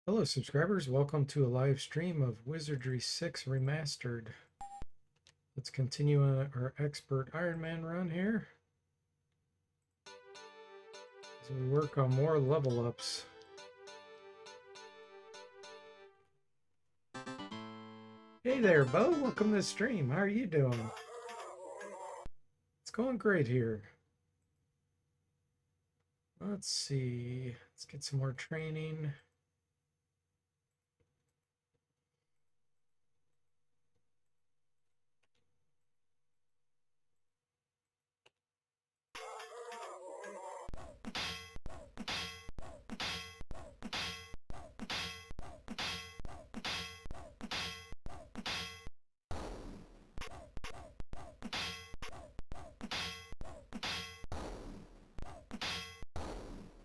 Hello subscribers, welcome to a live stream of Wizardry 6 Remastered. Let's continue our expert Iron Man run here as we work on more level ups. Hey there, Bo, welcome to the stream. How are you doing? It's going great here. Let's see, let's get some more training.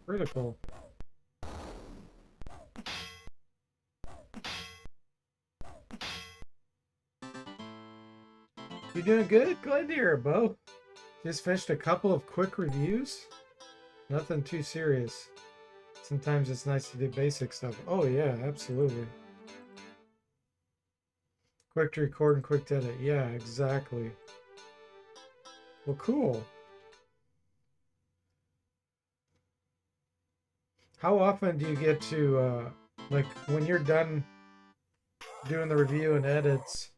Critical. You doing good? Glad to hear it, Bo. Just finished a couple of quick reviews. Nothing too serious. Sometimes it's nice to do basic stuff. Oh yeah, absolutely. Quick to record and quick to edit. Yeah, exactly. Well, cool. How often do you get to, like, when you're done doing the review and edits,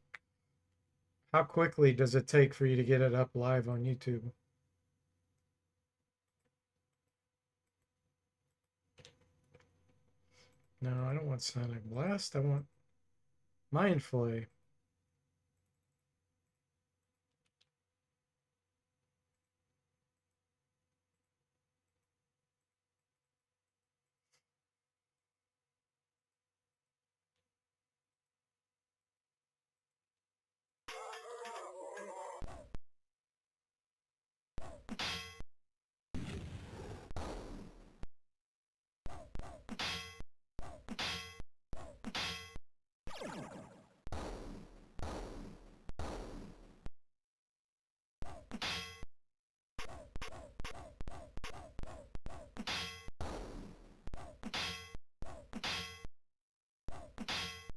how quickly does it take for you to get it up live on YouTube? No, I don't want Sonic Blast. I want Mind Flay.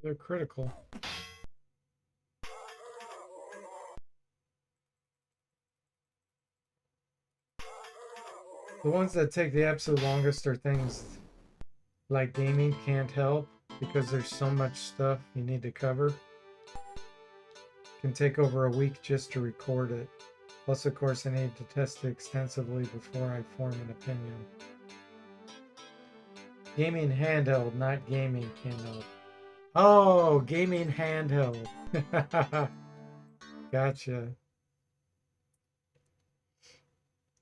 They're critical. The ones that take the absolute longest are things like gaming can't help because there's so much stuff you need to cover. Can take over a week just to record it. Plus, of course, I need to test it extensively before I form an opinion. Gaming handheld, not gaming handheld. Oh, gaming handheld. Gotcha.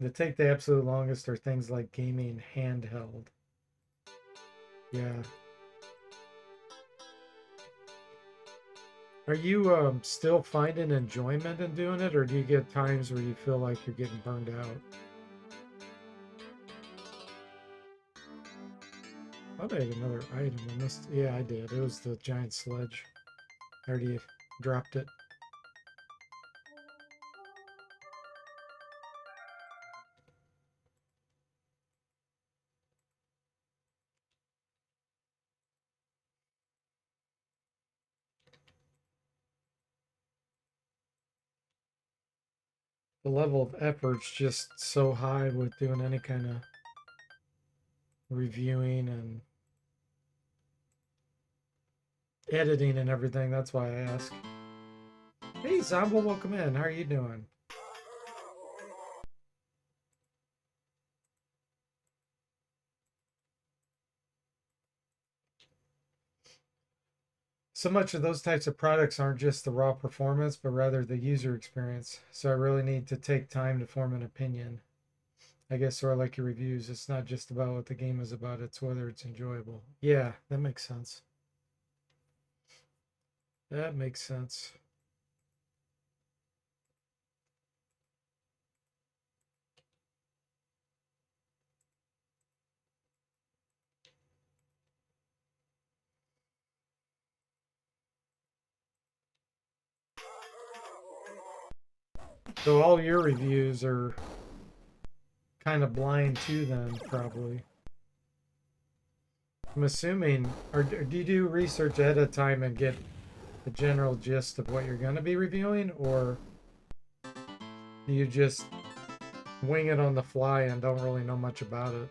The take the absolute longest are things like gaming handheld. Yeah. Are you still finding enjoyment in doing it, or do you get times where you feel like you're getting burned out? I thought I had another item. Yeah, I did. It was the giant sledge. I already dropped it. The level of effort's just so high with doing any kind of reviewing and editing and everything. That's why I ask. Hey, Zombo, welcome in. How are you doing? So much of those types of products aren't just the raw performance, but rather the user experience. So I really need to take time to form an opinion. I guess sort of like your reviews, it's not just about what the game is about, it's whether it's enjoyable. Yeah, that makes sense. That makes sense. So all your reviews are kind of blind to them, probably. I'm assuming, or do you do research ahead of time and get the general gist of what you're going to be reviewing, or do you just wing it on the fly and don't really know much about it?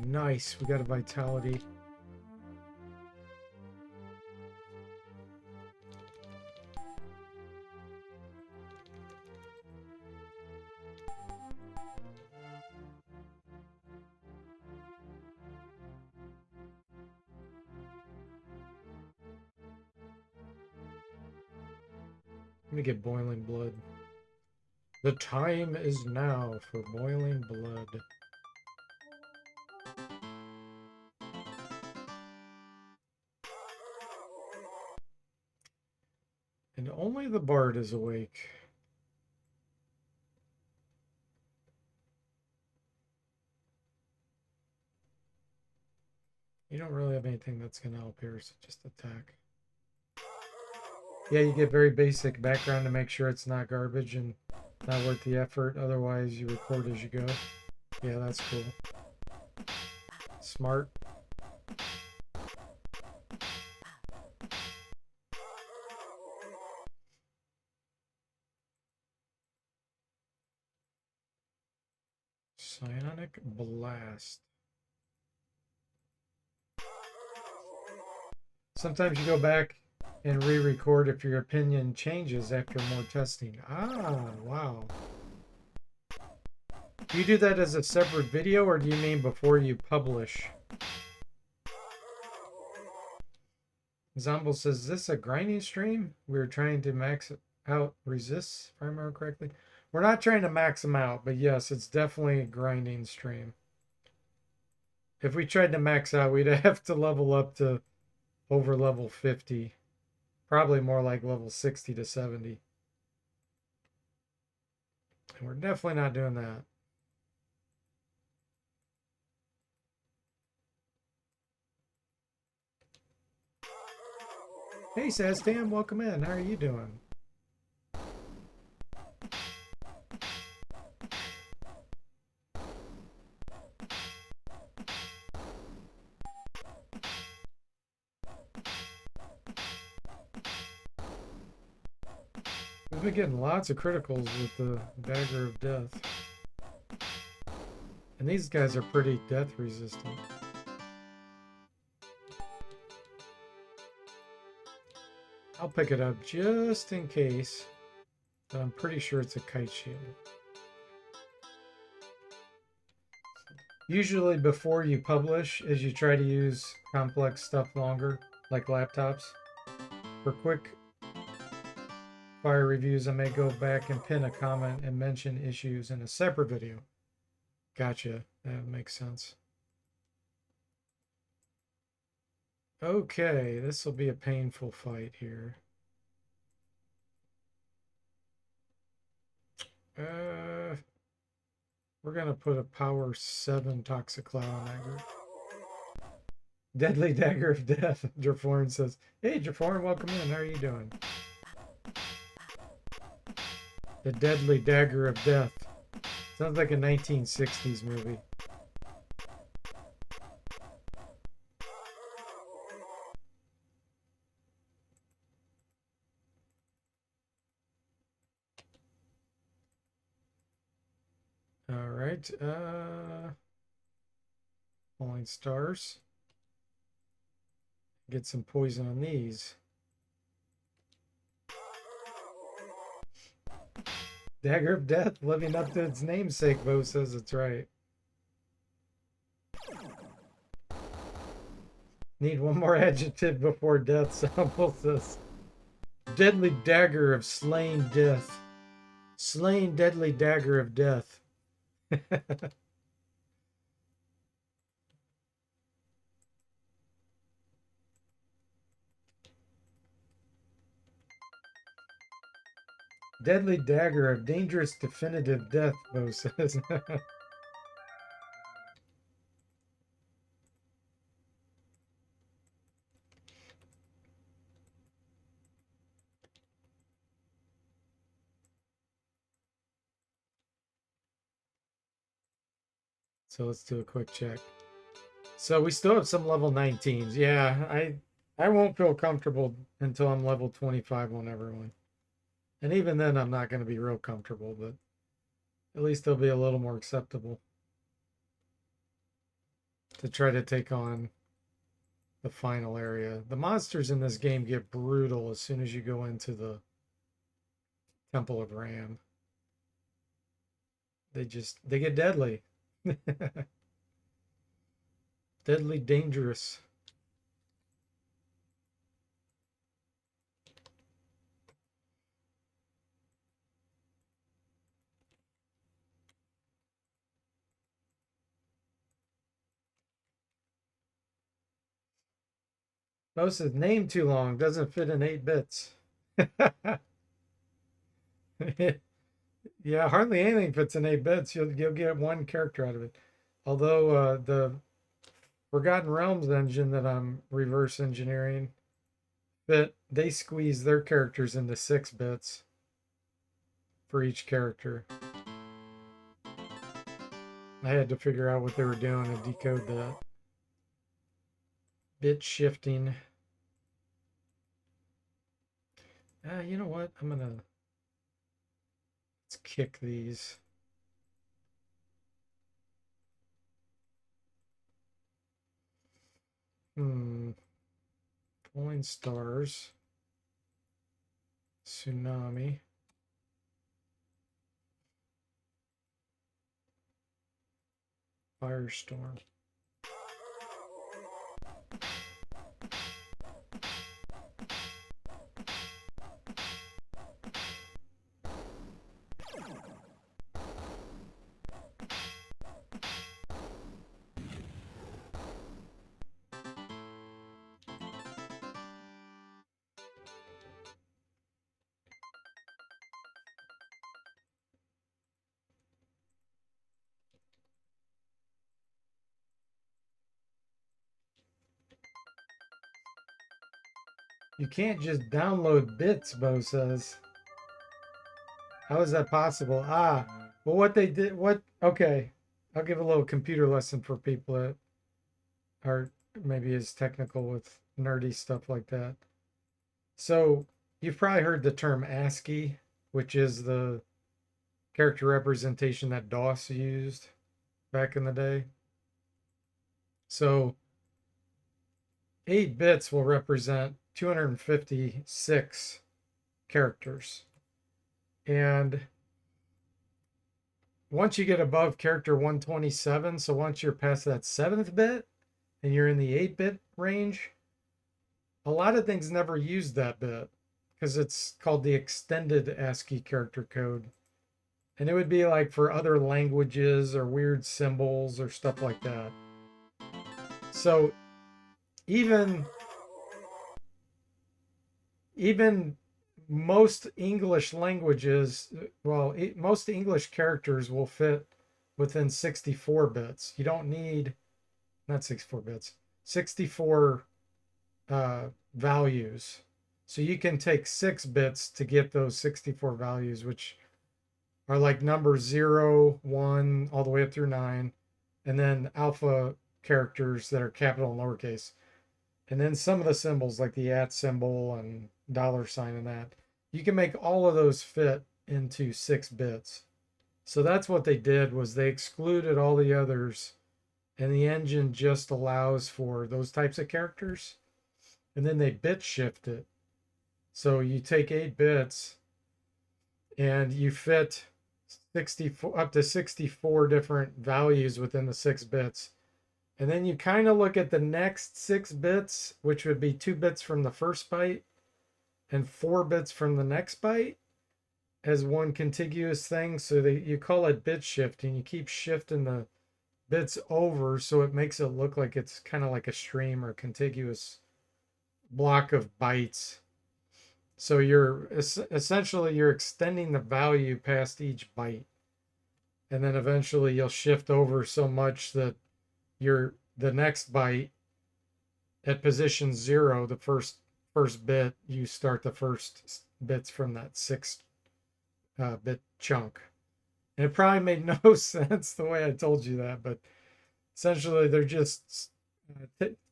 Nice, we got a vitality. Let me get boiling blood. The time is now for boiling blood. And only the bard is awake. You don't really have anything that's going to help here, so just attack. Yeah, you get very basic background to make sure it's not garbage and not worth the effort. Otherwise, you record as you go. Yeah, that's cool. Smart. Psionic Blast. Sometimes you go back and re-record if your opinion changes after more testing. Ah, wow. Do you do that as a separate video, or do you mean before you publish? Zomble says, is this a grinding stream? We're trying to max out resists, if I remember correctly. We're not trying to max them out, but yes, it's definitely a grinding stream. If we tried to max out, we'd have to level up to over level 50. Probably more like level 60 to 70. And we're definitely not doing that. Hey, Saztam, welcome in. How are you doing? We've been getting lots of criticals with the Dagger of Death. And these guys are pretty death resistant. I'll pick it up just in case, but I'm pretty sure it's a kite shield. Usually before you publish, as you try to use complex stuff longer, like laptops, for quick fire reviews, I may go back and pin a comment and mention issues in a separate video. Gotcha. That makes sense. Okay, this will be a painful fight here. We're gonna put a power 7 Toxic Cloud on that group. Deadly Dagger of Death. Jerforn says, hey Jerforn, welcome in. How are you doing? The Deadly Dagger of Death. Sounds like a 1960s movie. All right. Falling Stars. Get some poison on these. Dagger of Death, living up to its namesake, Bo says it's right. Need one more adjective before death, Sample says. Deadly Dagger of Slain Death. Slain Deadly Dagger of Death. Deadly Dagger of Dangerous Definitive Death, Bo says. So let's do a quick check. So we still have some level 19s. Yeah, I won't feel comfortable until I'm level 25 on everyone. And even then I'm not going to be real comfortable, but at least they'll be a little more acceptable to try to take on the final area. The monsters in this game get brutal as soon as you go into the Temple of Ram. They get deadly. Deadly dangerous. Most is name too long, doesn't fit in 8 bits. Yeah, hardly anything fits in 8 bits. You'll get one character out of it. Although the Forgotten Realms engine that I'm reverse engineering, that they squeeze their characters into 6 bits for each character. I had to figure out what they were doing and decode that. Bit shifting. You know what? Let's kick these. Falling stars. Tsunami. Firestorm. You can't just download bits, Bo says. How is that possible? Well, what they did, okay. I'll give a little computer lesson for people that are maybe as technical with nerdy stuff like that. So, you've probably heard the term ASCII, which is the character representation that DOS used back in the day. So, 8 bits will represent 256 characters. And once you get above character 127, so once you're past that 7th bit and you're in the 8-bit range, a lot of things never use that bit because it's called the extended ASCII character code. And it would be like for other languages or weird symbols or stuff like that. So even most English languages, well, most English characters will fit within 64 bits. You don't need, not 64 bits, 64 values. So you can take 6 bits to get those 64 values, which are like numbers 0, 1, all the way up through 9, and then alpha characters that are capital and lowercase. And then some of the symbols like the @ symbol and $sign and that. You can make all of those fit into 6 bits. So that's what they did, was they excluded all the others, and the engine just allows for those types of characters. And then they bit shift it. So you take 8 bits and you fit 64 up to 64 different values within the 6 bits. And then you kind of look at the next 6 bits, which would be 2 bits from the first byte and 4 bits from the next byte, as one contiguous thing. So you call it bit shifting. You keep shifting the bits over so it makes it look like it's kind of like a stream or a contiguous block of bytes. So you're essentially extending the value past each byte. And then eventually you'll shift over so much that the next byte at position 0, the first bit, you start the first bits from that 6 bit chunk. And it probably made no sense the way I told you that, but essentially they're just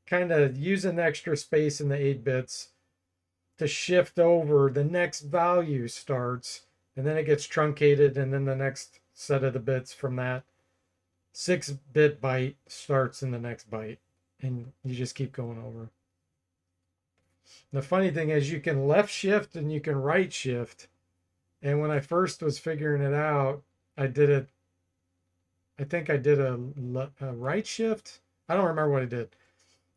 kind of using extra space in the 8 bits to shift over. The next value starts, and then it gets truncated, and then the next set of the bits from that 6-bit byte starts in the next byte, and you just keep going over. The funny thing is you can left shift and you can right shift. And when I first was figuring it out, I think I did a right shift. I don't remember what I did.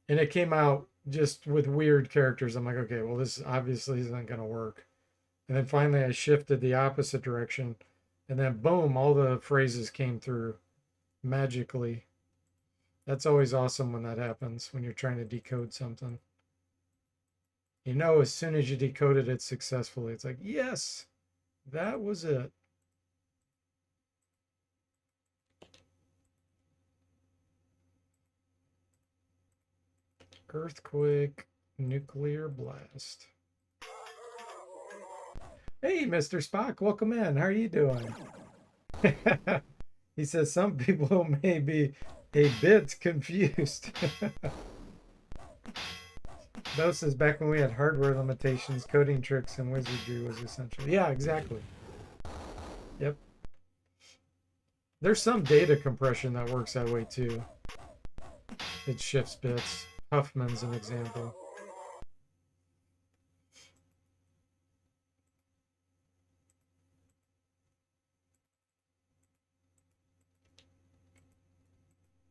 And it came out just with weird characters. I'm like, okay, well, this obviously isn't going to work. And then finally I shifted the opposite direction. And then boom, all the phrases came through magically. That's always awesome when that happens, when you're trying to decode something. You know, as soon as you decoded it successfully, it's like, yes, that was it. Earthquake, nuclear blast. Hey, Mr. Spock, welcome in. How are you doing? He says some people may be a bit confused. Those is back when we had hardware limitations, coding tricks, and wizardry was essential. Yeah, exactly. Yep. There's some data compression that works that way too. It shifts bits. Huffman's an example.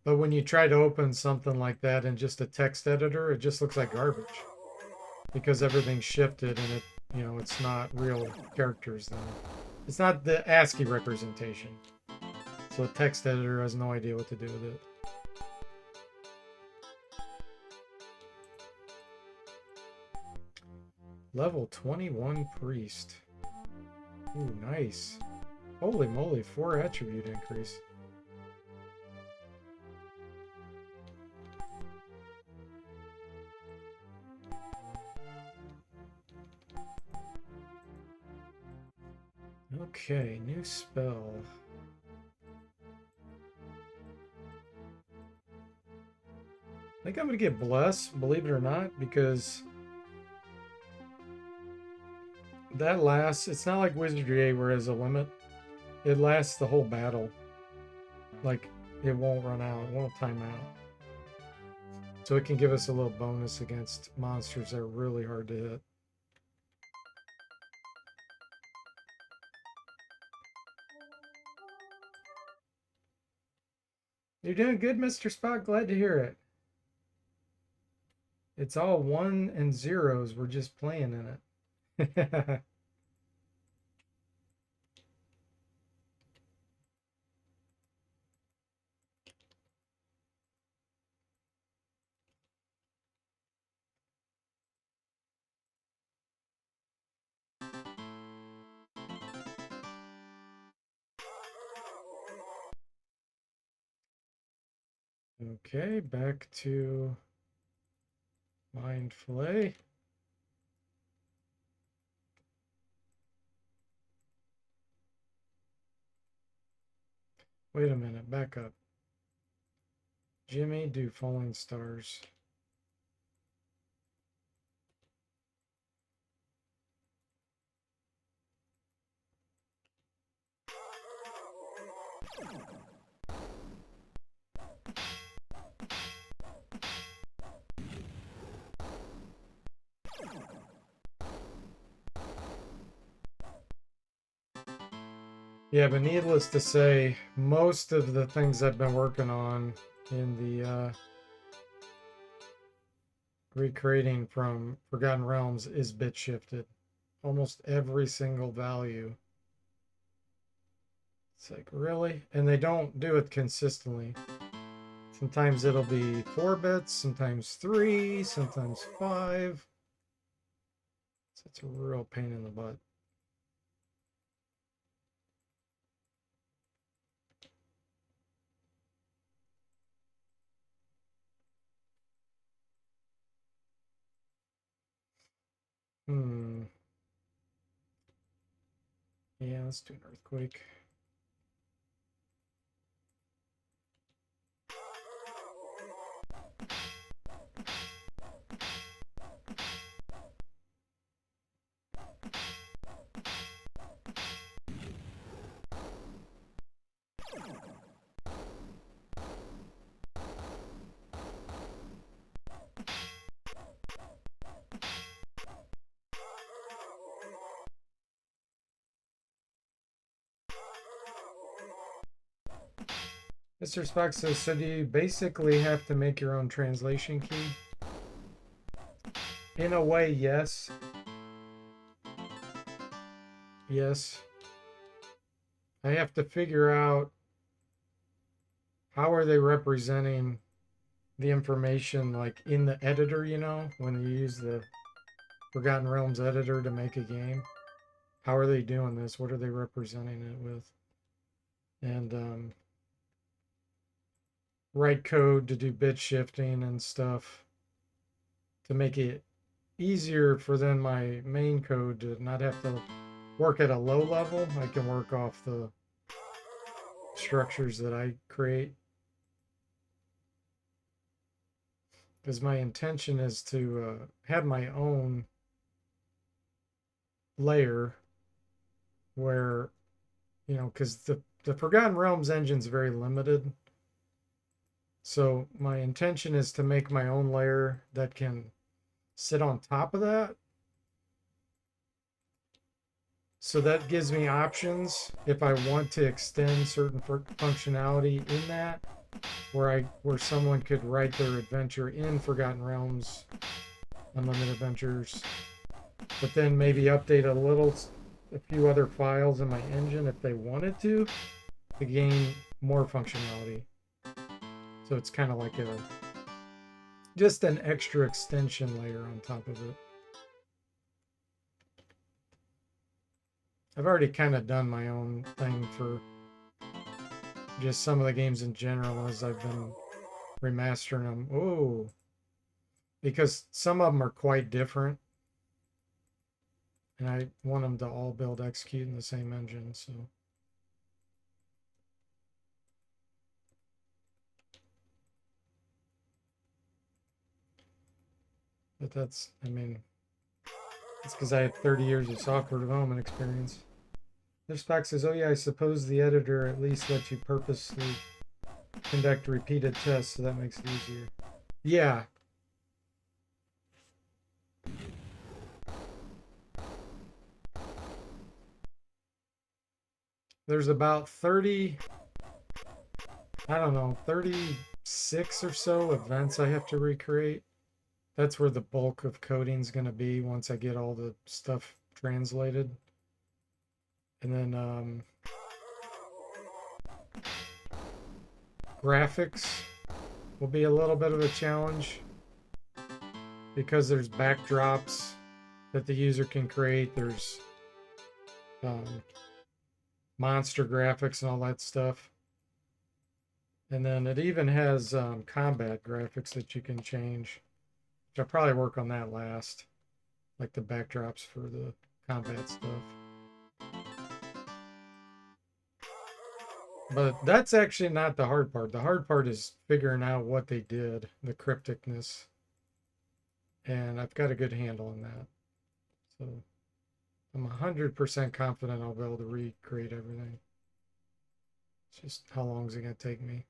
But when you try to open something like that in just a text editor, it just looks like garbage because everything's shifted and it, it's not real characters then. It's not the ASCII representation. So a text editor has no idea what to do with it. Level 21 priest. Ooh, nice. Holy moly, 4 attribute increase. Okay, new spell. I think I'm going to get Bless, believe it or not, because that lasts, it's not like Wizardry A where it has a limit. It lasts the whole battle. Like, it won't run out, it won't time out. So it can give us a little bonus against monsters that are really hard to hit. You're doing good, Mr. Spock. Glad to hear it. It's all 1 and 0s. We're just playing in it. Okay, back to Mind Fillet. Wait a minute, back up. Jimmy, do Falling Stars. Yeah, but needless to say, most of the things I've been working on in the recreating from Forgotten Realms is bit shifted. Almost every single value. It's like, really? And they don't do it consistently. Sometimes it'll be 4 bits, sometimes 3, sometimes 5. So it's a real pain in the butt. Yeah, let's do an earthquake. Mr. Spock says, so do you basically have to make your own translation key? In a way, yes. Yes. I have to figure out how are they representing the information like in the editor, you know, when you use the Forgotten Realms editor to make a game. How are they doing this? What are they representing it with? And write code to do bit shifting and stuff to make it easier for then my main code to not have to work at a low level. I can work off the structures that I create. Because my intention is to have my own layer where, you know, because the Forgotten Realms engine is very limited. So my intention is to make my own layer that can sit on top of that. So that gives me options if I want to extend certain functionality in that, where someone could write their adventure in Forgotten Realms, Unlimited Adventures, but then maybe update a few other files in my engine if they wanted to gain more functionality. So it's kind of like just an extra extension layer on top of it. I've already kind of done my own thing for just some of the games in general as I've been remastering them. Oh, because some of them are quite different, and I want them to all build execute in the same engine. So, but that's, I mean, it's because I have 30 years of software development experience. This Spock says, oh yeah, I suppose the editor at least lets you purposely conduct repeated tests, so that makes it easier. Yeah. There's about 30, I don't know, 36 or so events I have to recreate. That's where the bulk of coding is going to be once I get all the stuff translated. And then graphics will be a little bit of a challenge because there's backdrops that the user can create. There's um, monster graphics and all that stuff. And then it even has combat graphics that you can change, which I'll probably work on that last, like the backdrops for the combat stuff. But that's actually not the hard part. The hard part is figuring out what they did, the crypticness. And I've got a good handle on that. So I'm 100% confident I'll be able to recreate everything. It's just how long is it going to take me?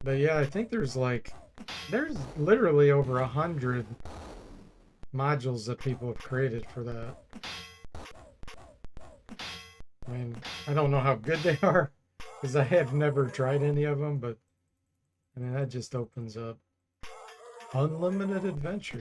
But yeah, I think there's literally over 100 modules that people have created for that. I mean, I don't know how good they are because I have never tried any of them, but I mean, that just opens up unlimited adventure.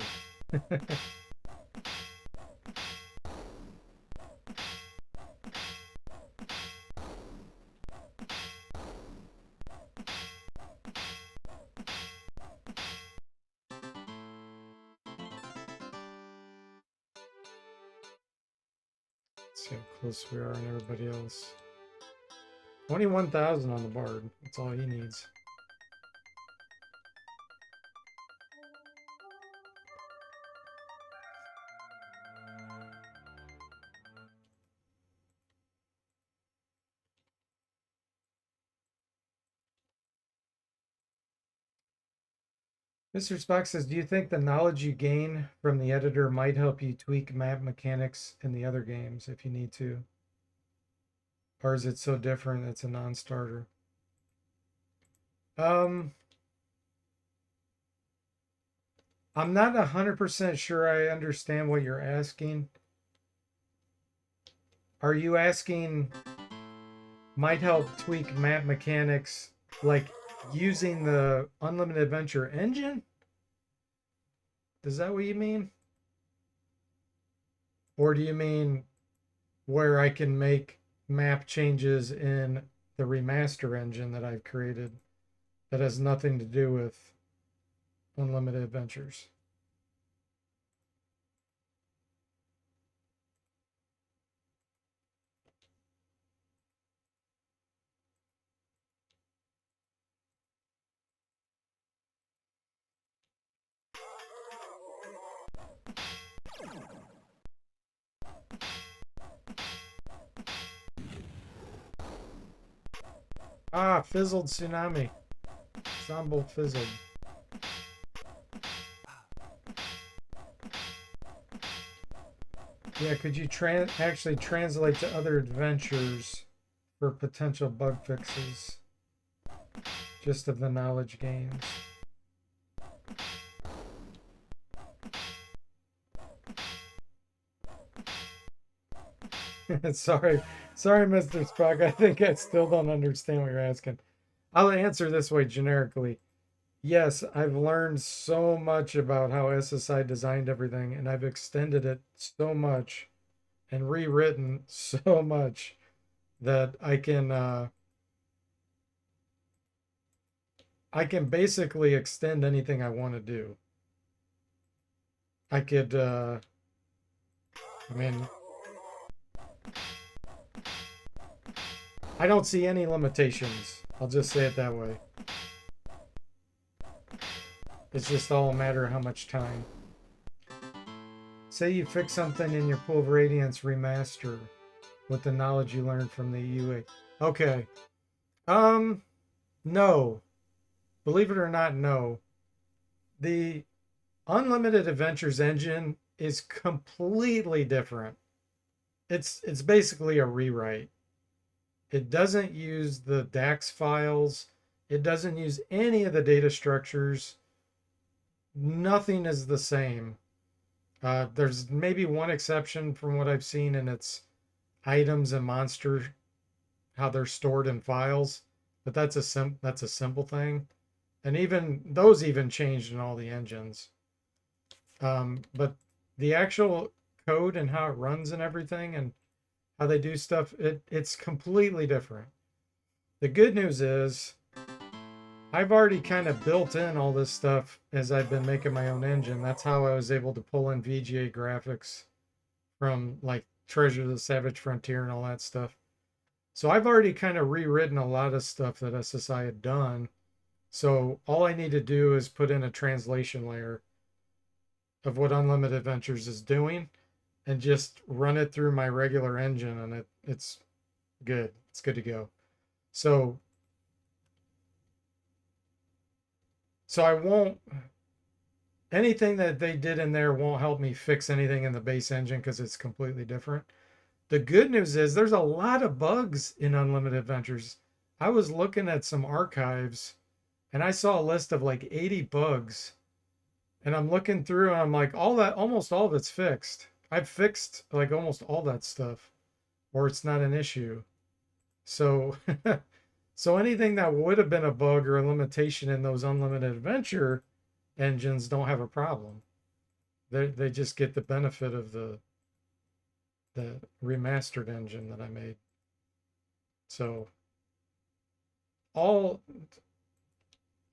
See how close we are on everybody else. 21,000 on the Bard. That's all he needs. Mr. Spock says, do you think the knowledge you gain from the editor might help you tweak map mechanics in the other games if you need to? Or is it so different it's a non-starter? I'm not 100% sure I understand what you're asking. Are you asking might help tweak map mechanics like using the Unlimited Adventure engine? Is that what you mean? Or do you mean where I can make map changes in the remaster engine that I've created that has nothing to do with Unlimited Adventures? Ah, fizzled tsunami. Zombo fizzled. Yeah, could you actually translate to other adventures for potential bug fixes? Just of the knowledge gains. Sorry, Mr. Spock. I think I still don't understand what you're asking. I'll answer this way generically. Yes, I've learned so much about how SSI designed everything, and I've extended it so much and rewritten so much that I can basically extend anything I want to do. I could I mean, I don't see any limitations. I'll just say it that way. It's just all a matter of how much time. Say you fix something in your Pool of Radiance remaster with the knowledge you learned from the UA. Okay. No. Believe it or not, no. The Unlimited Adventures engine is completely different. It's basically a rewrite. It doesn't use the DAX files. It doesn't use any of the data structures. Nothing is the same. There's maybe one exception from what I've seen, and it's items and monster, how they're stored in files. But that's a simple thing, and even those even changed in all the engines. But the actual code and how it runs and everything, and how they do stuff, it's completely different. The good news is I've already kind of built in all this stuff as I've been making my own engine. That's how I was able to pull in VGA graphics from like Treasure of the Savage Frontier and all that stuff. So I've already kind of rewritten a lot of stuff that SSI had done. So all I need to do is put in a translation layer of what Unlimited Adventures is doing and just run it through my regular engine, and it's good. It's good to go. So I won't, anything that they did in there won't help me fix anything in the base engine because it's completely different. The good news is there's a lot of bugs in Unlimited Adventures. I was looking at some archives and I saw a list of like 80 bugs. And I'm looking through and I'm like, almost all of it's fixed. I've fixed like almost all that stuff, or it's not an issue. So, so anything that would have been a bug or a limitation in those Unlimited Adventure engines don't have a problem. They just get the benefit of the remastered engine that I made. So all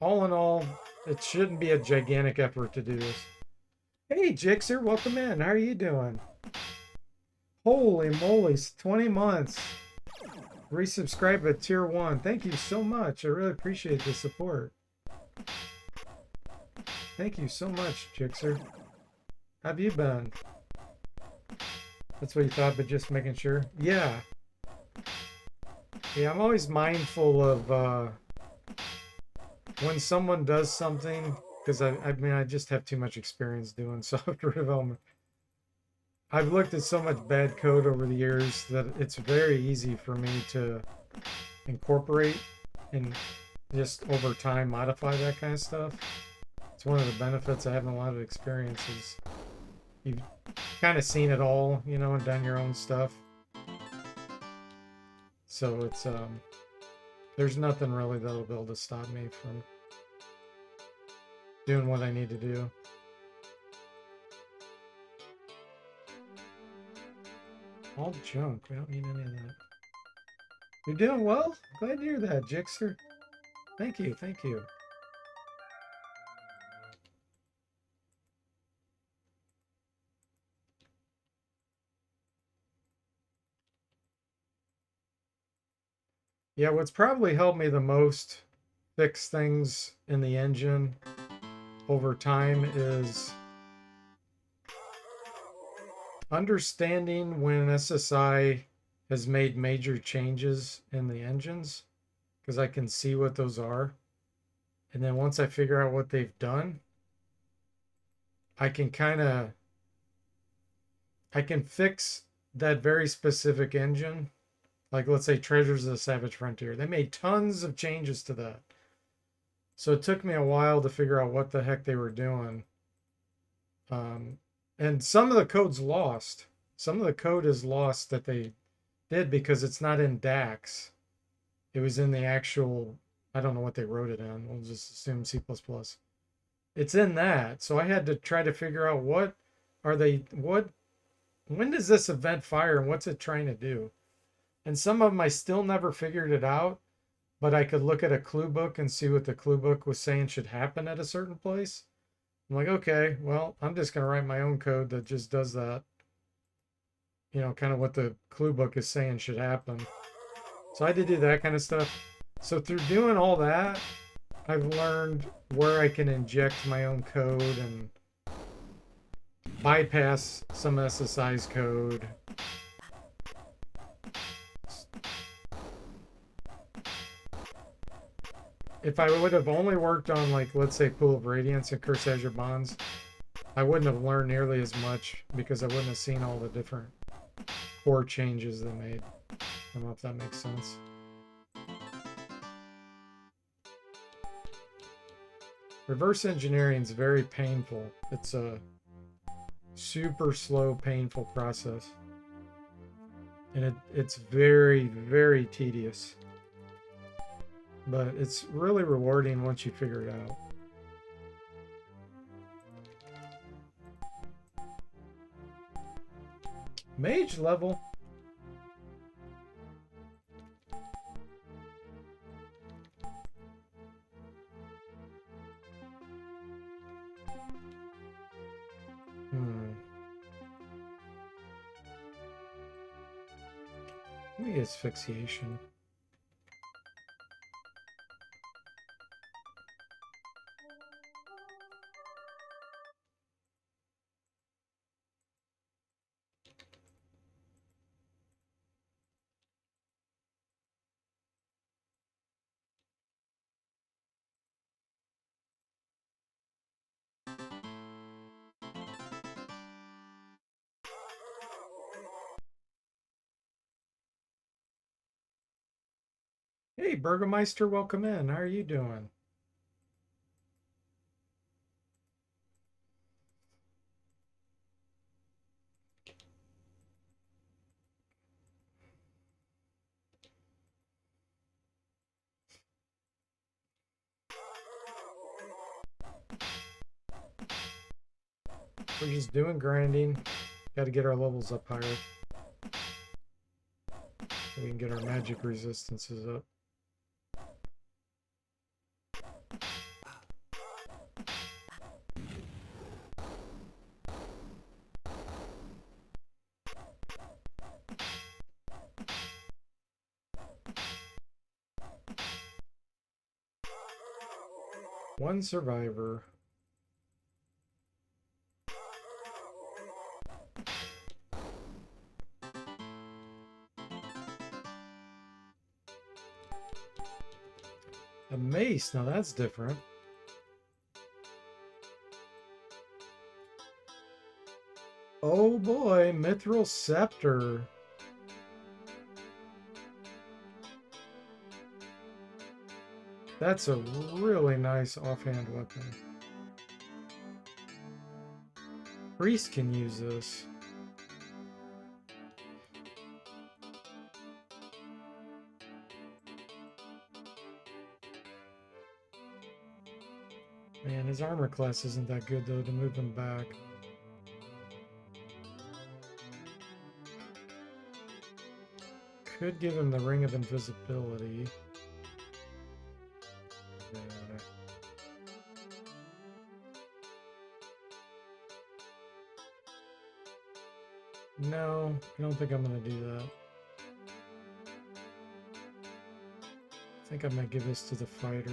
in all, it shouldn't be a gigantic effort to do this. Hey, Jixer, welcome in. How are you doing? Holy moly, 20 months. Resubscribe at tier 1. Thank you so much. I really appreciate the support. Thank you so much, Jixer. How have you been? That's what you thought, but just making sure? Yeah. Yeah, I'm always mindful of when someone does something because I mean, I just have too much experience doing software development. I've looked at so much bad code over the years that it's very easy for me to incorporate and just over time modify that kind of stuff. It's one of the benefits of having a lot of experiences. You've kind of seen it all, you know, and done your own stuff. So it's there's nothing really that'll be able to stop me from doing what I need to do. All junk. We don't need any of that. You're doing well? Glad to hear that, Jixter. Thank you, thank you. Yeah, what's probably helped me the most fix things in the engine over time is understanding when SSI has made major changes in the engines, because I can see what those are. And then once I figure out what they've done, I can fix that very specific engine. Like, let's say Treasures of the Savage Frontier. They made tons of changes to that. So it took me a while to figure out what the heck they were doing. And some of the code's lost. Some of the code is lost that they did because it's not in DAX. It was in the actual, I don't know what they wrote it in. We'll just assume C++. It's in that. So I had to try to figure out when does this event fire and what's it trying to do? And some of them I still never figured it out, but I could look at a clue book and see what the clue book was saying should happen at a certain place. I'm like, okay, well, I'm just going to write my own code that just does that. You know, kind of what the clue book is saying should happen. So I had to do that kind of stuff. So through doing all that, I've learned where I can inject my own code and bypass some SSI's code. If I would have only worked on, like, let's say Pool of Radiance and Curse Azure Bonds, I wouldn't have learned nearly as much because I wouldn't have seen all the different core changes they made. I don't know if that makes sense. Reverse engineering is very painful. It's a super slow, painful process. And it's very, very tedious. But it's really rewarding once you figure it out. Mage level. Maybe asphyxiation. Hey, Burgermeister, welcome in. How are you doing? We're just doing grinding. Got to get our levels up higher so we can get our magic resistances up. One survivor. A mace, now that's different. Oh boy, Mithril Scepter. That's a really nice offhand weapon. Priest can use this. Man, his armor class isn't that good though to move him back. Could give him the Ring of Invisibility. No, I don't think I'm going to do that. I think I might give this to the fighter.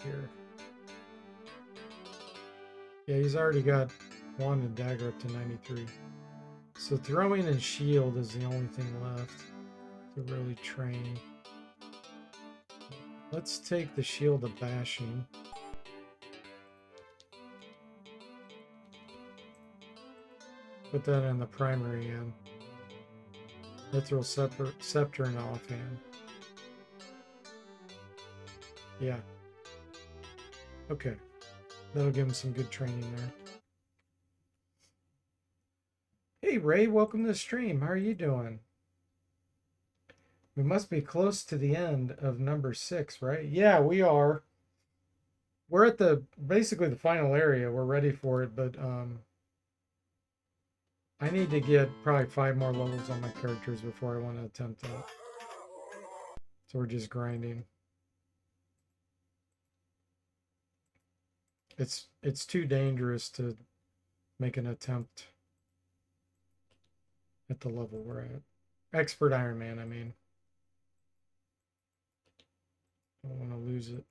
Here. Yeah, he's already got wand and dagger up to 93. So throwing and shield is the only thing left to really train. Let's take the shield of bashing. Put that in the primary hand. Mithril scepter in the offhand. Yeah. Okay. That'll give him some good training there. Hey Ray, welcome to the stream. How are you doing? We must be close to the end of number 6, right? Yeah, we are. We're at basically the final area. We're ready for it, but I need to get probably 5 more levels on my characters before I want to attempt that. So we're just grinding. It's too dangerous to make an attempt at the level we're at. Expert Iron Man, I mean. Don't want to lose it.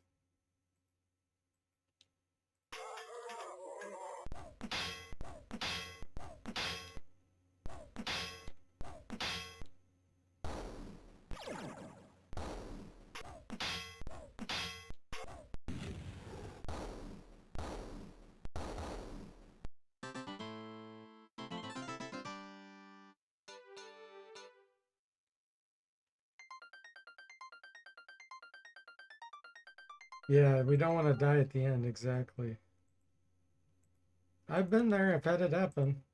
Yeah, we don't want to die at the end, exactly. I've been there, I've had it happen.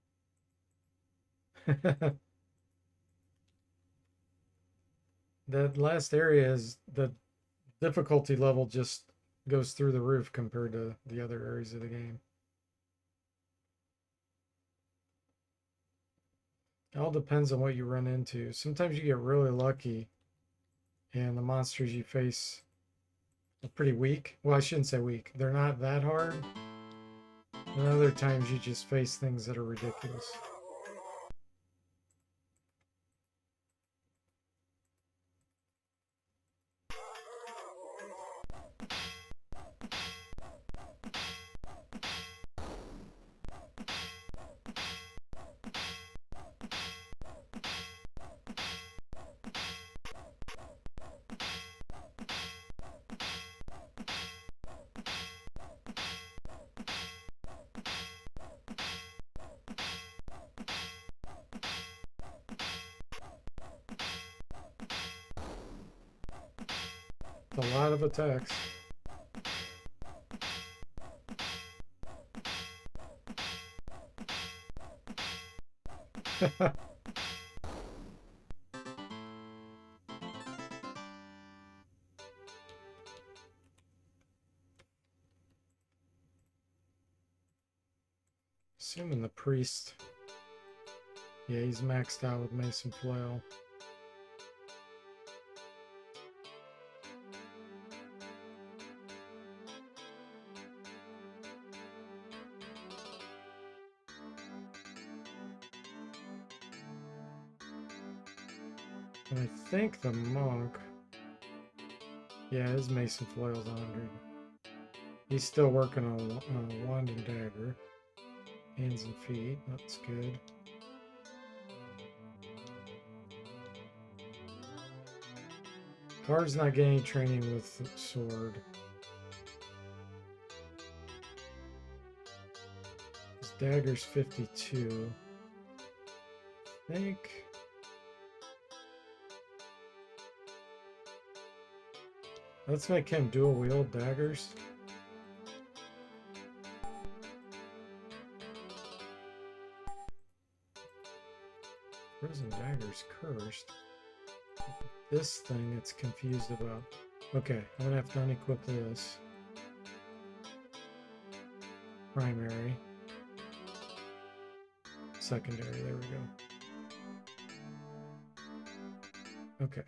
That last area is the difficulty level just goes through the roof compared to the other areas of the game. It all depends on what you run into. Sometimes you get really lucky and the monsters you face are pretty weak. Well, I shouldn't say weak. They're not that hard. And other times you just face things that are ridiculous. A lot of attacks. Assuming the priest. Yeah, he's maxed out with Mason Flail. And I think the monk. Yeah, his Mason Flail's 100. He's still working on wand and dagger. Hands and feet, that's good. Bard's not getting training with the sword. His dagger's 52. I think. Let's make him dual wield daggers. Prison dagger's cursed. This thing it's confused about. Okay, I'm gonna have to unequip this. Primary. Secondary, there we go. Okay.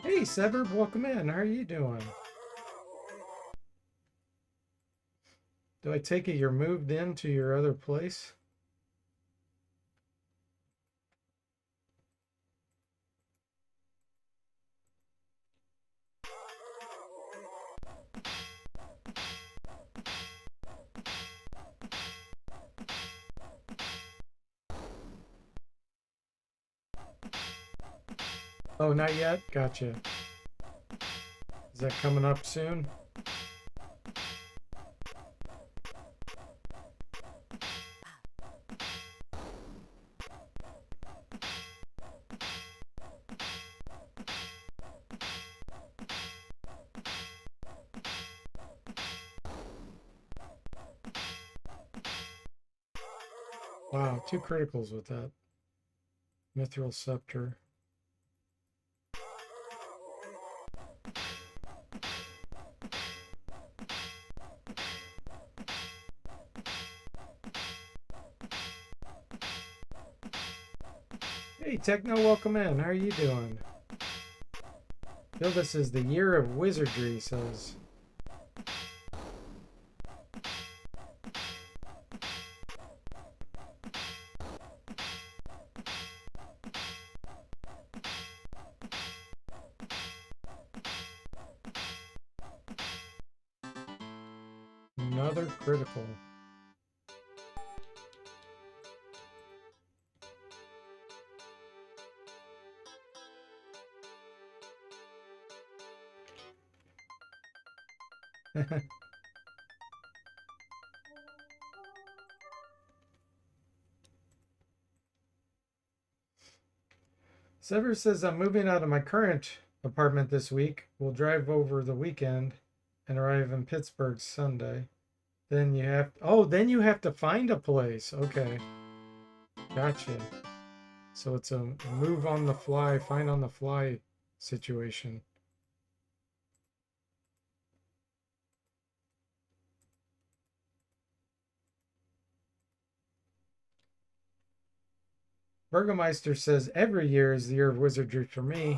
Hey, Severed, welcome in. How are you doing? Do I take it you're moved into your other place? Oh, not yet? Gotcha. Is that coming up soon? Wow, 2 criticals with that. Mithril Scepter. Hey, Techno, welcome in. How are you doing? Feel this is the year of wizardry, says. Another critical. Sever says, I'm moving out of my current apartment this week. We'll drive over the weekend and arrive in Pittsburgh Sunday. Then you have, then you have to find a place. Okay. Gotcha. So it's a move on the fly, find on the fly situation. Burgomeister says, every year is the year of wizardry for me.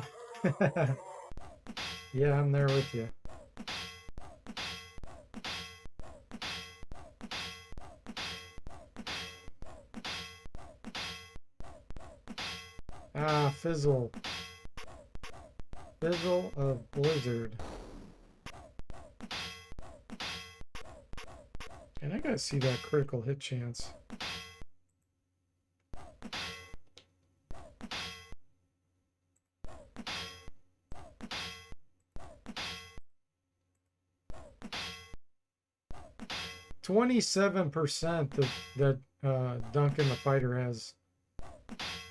Yeah, I'm there with you. Ah, Fizzle. Fizzle of Blizzard. And I gotta see that critical hit chance. %, that Duncan the Fighter has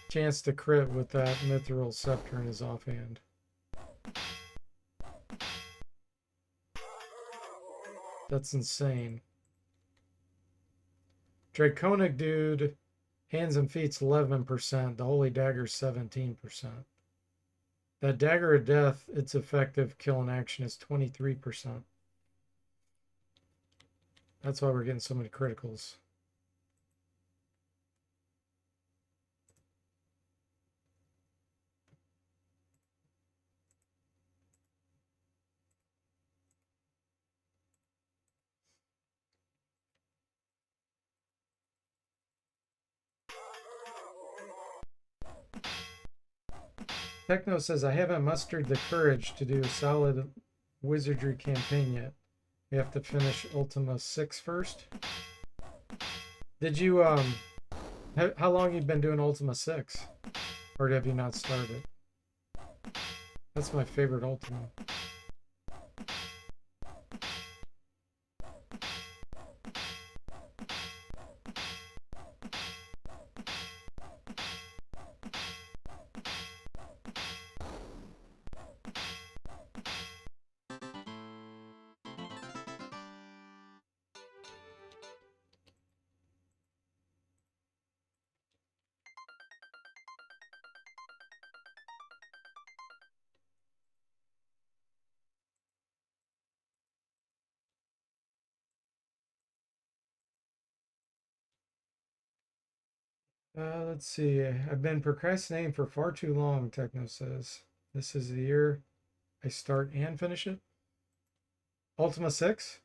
chance to crit with that Mithril Scepter in his offhand. That's insane. Draconic dude, hands and feet's 11%. The Holy Dagger's 17%. That Dagger of Death, its effective kill in action is 23%. That's why we're getting so many criticals. Techno says, I haven't mustered the courage to do a solid wizardry campaign yet. We have to finish Ultima 6 first. Did you, how long you been doing Ultima 6? Or have you not started? That's my favorite ultimate. Let's see. I've been procrastinating for far too long, Techno says. This is the year I start and finish it. Ultima 6?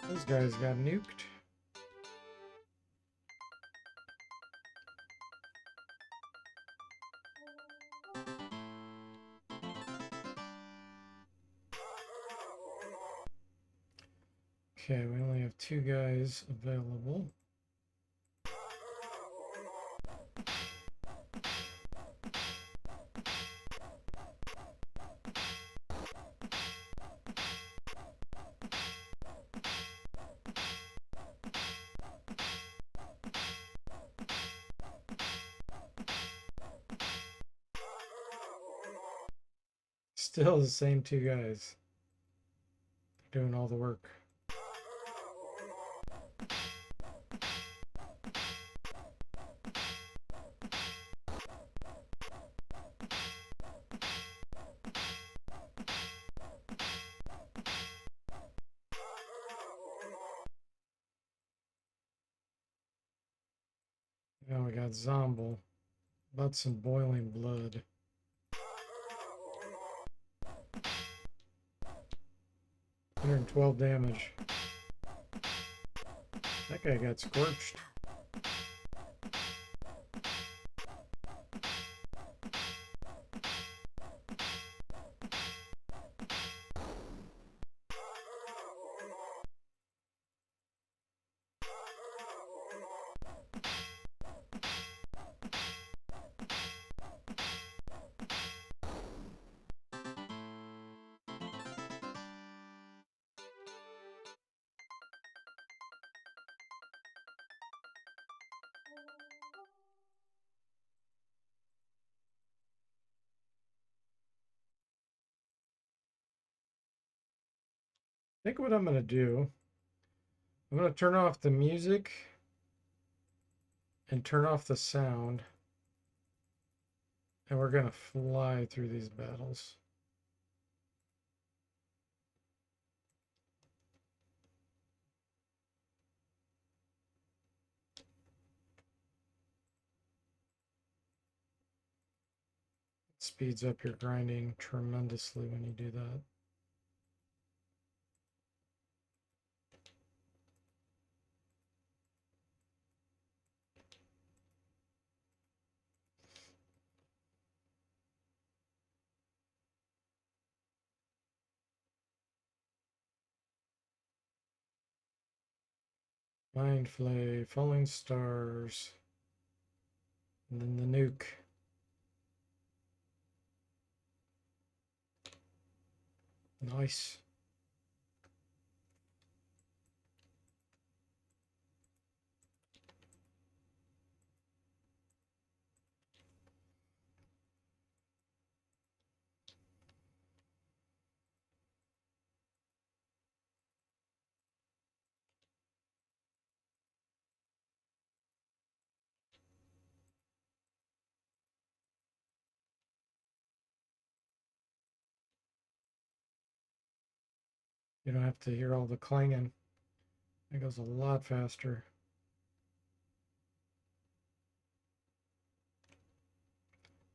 Those guys got nuked. Okay, we only have 2 guys available. Still the same 2 guys doing all the work. Now we got Zomble. About some boiling blood. $112 damage. That guy got scorched. I think what I'm going to do, I'm going to turn off the music and turn off the sound. And we're going to fly through these battles. It speeds up your grinding tremendously when you do that. Mind Flay, Falling Stars, and then the nuke. Nice. You don't have to hear all the clanging. It goes a lot faster.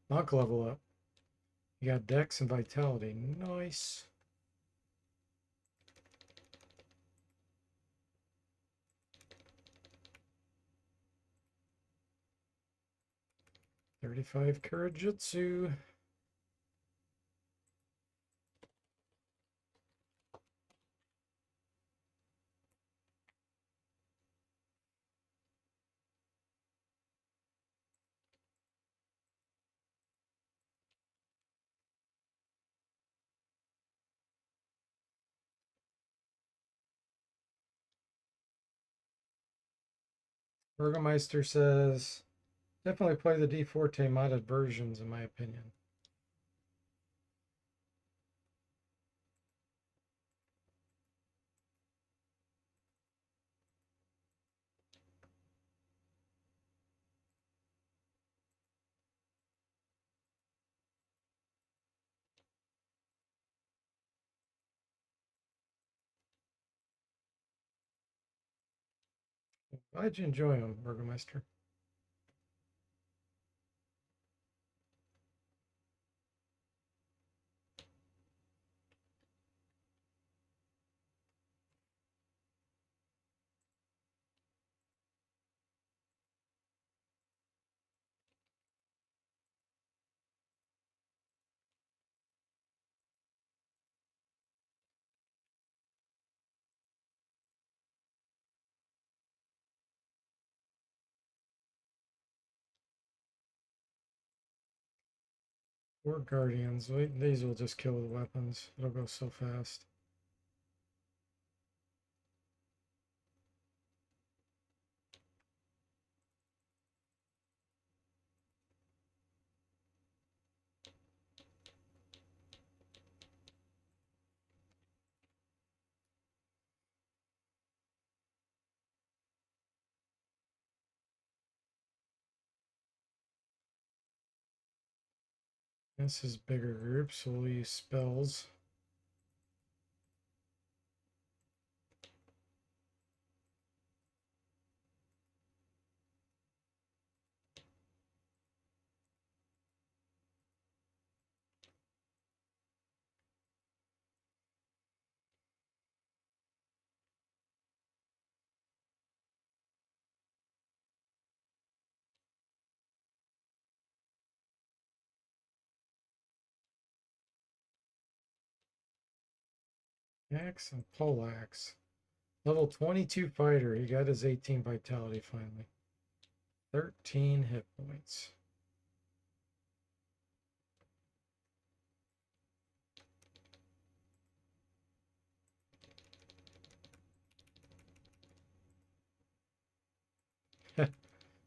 Monk level up. You got Dex and Vitality. Nice. $35 Kurajutsu. Burgomeister says, definitely play the D Forte modded versions, in my opinion. Glad you enjoy them, Burgomeister. Or Guardians. These will just kill with weapons. It'll go so fast. This is bigger group, so we'll use spells. Axe and poleaxe. Level 22 fighter. He got his 18 vitality finally. 13 hit points.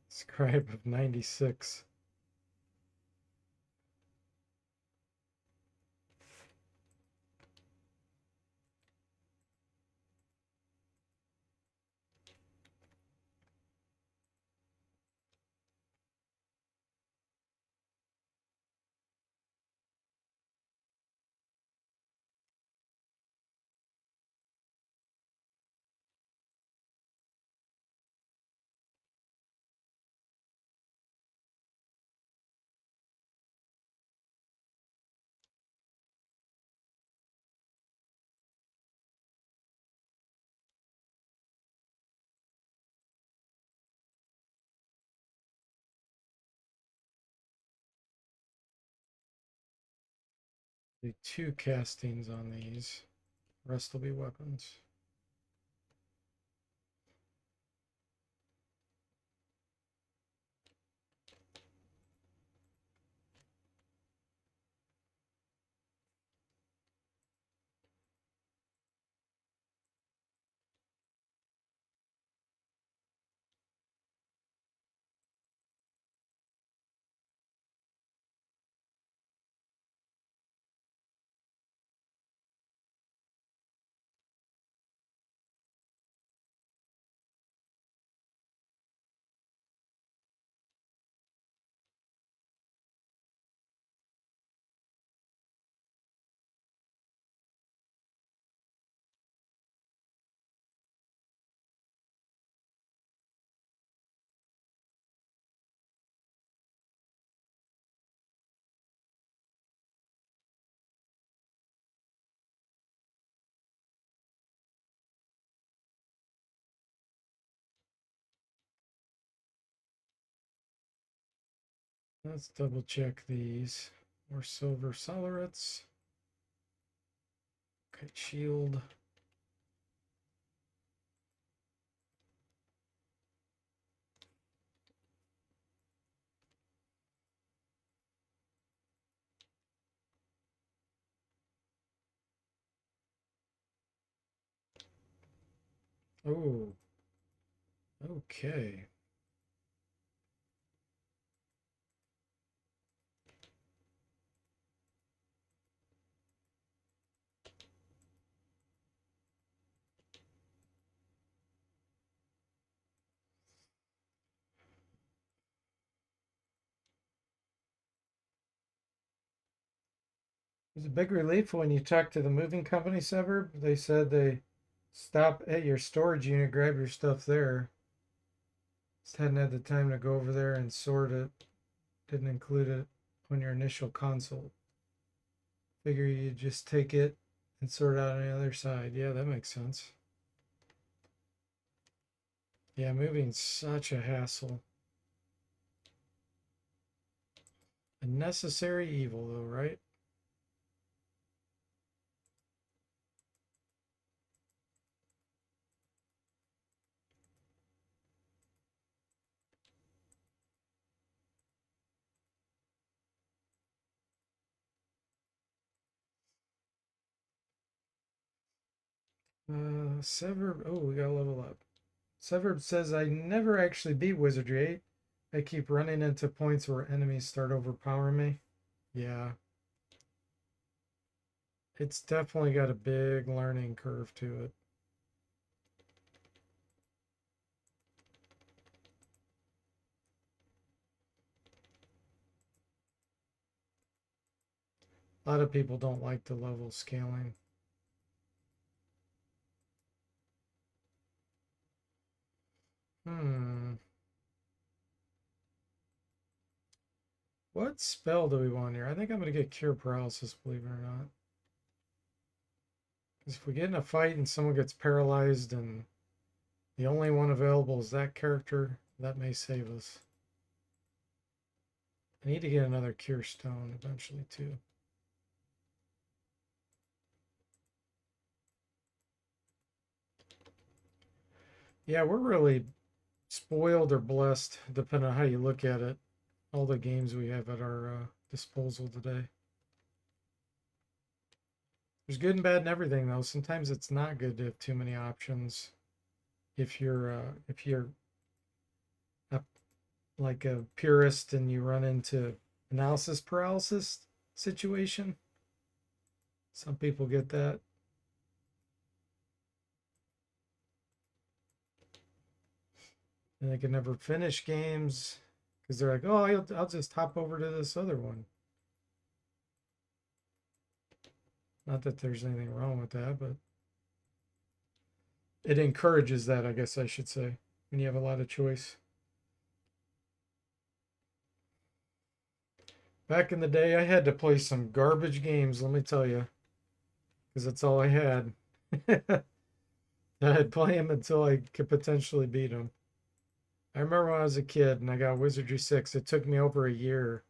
Scribe of 96. Do 2 castings on these. The rest will be weapons. Let's double check these. More silver solarates. Okay, shield. Oh, okay. It was a big relief when you talked to the moving company suburb. They said they stop at your storage unit, grab your stuff there. Just hadn't had the time to go over there and sort it. Didn't include it on your initial consult. Figure you just take it and sort it out on the other side. Yeah, that makes sense. Yeah, moving's such a hassle. A necessary evil, though, right? Severb. Oh, we got a level up. Severb says I never actually beat Wizardry 8. I keep running into points where enemies start overpowering me. Yeah. It's definitely got a big learning curve to it. A lot of people don't like the level scaling. Hmm. What spell do we want here? I think I'm going to get Cure Paralysis, believe it or not. Because if we get in a fight and someone gets paralyzed and the only one available is that character, that may save us. I need to get another Cure Stone eventually, too. Yeah, we're really spoiled or blessed, depending on how you look at it. All the games we have at our disposal today. There's good and bad and everything, though. Sometimes it's not good to have too many options. If you're a, like a purist and you run into analysis paralysis situation, some people get that. And they can never finish games because they're like, oh, I'll just hop over to this other one. Not that there's anything wrong with that, but it encourages that, I guess I should say, when you have a lot of choice. Back in the day, I had to play some garbage games, let me tell you, because that's all I had. I'd play them until I could potentially beat them. I remember when I was a kid and I got Wizardry 6, it took me over a year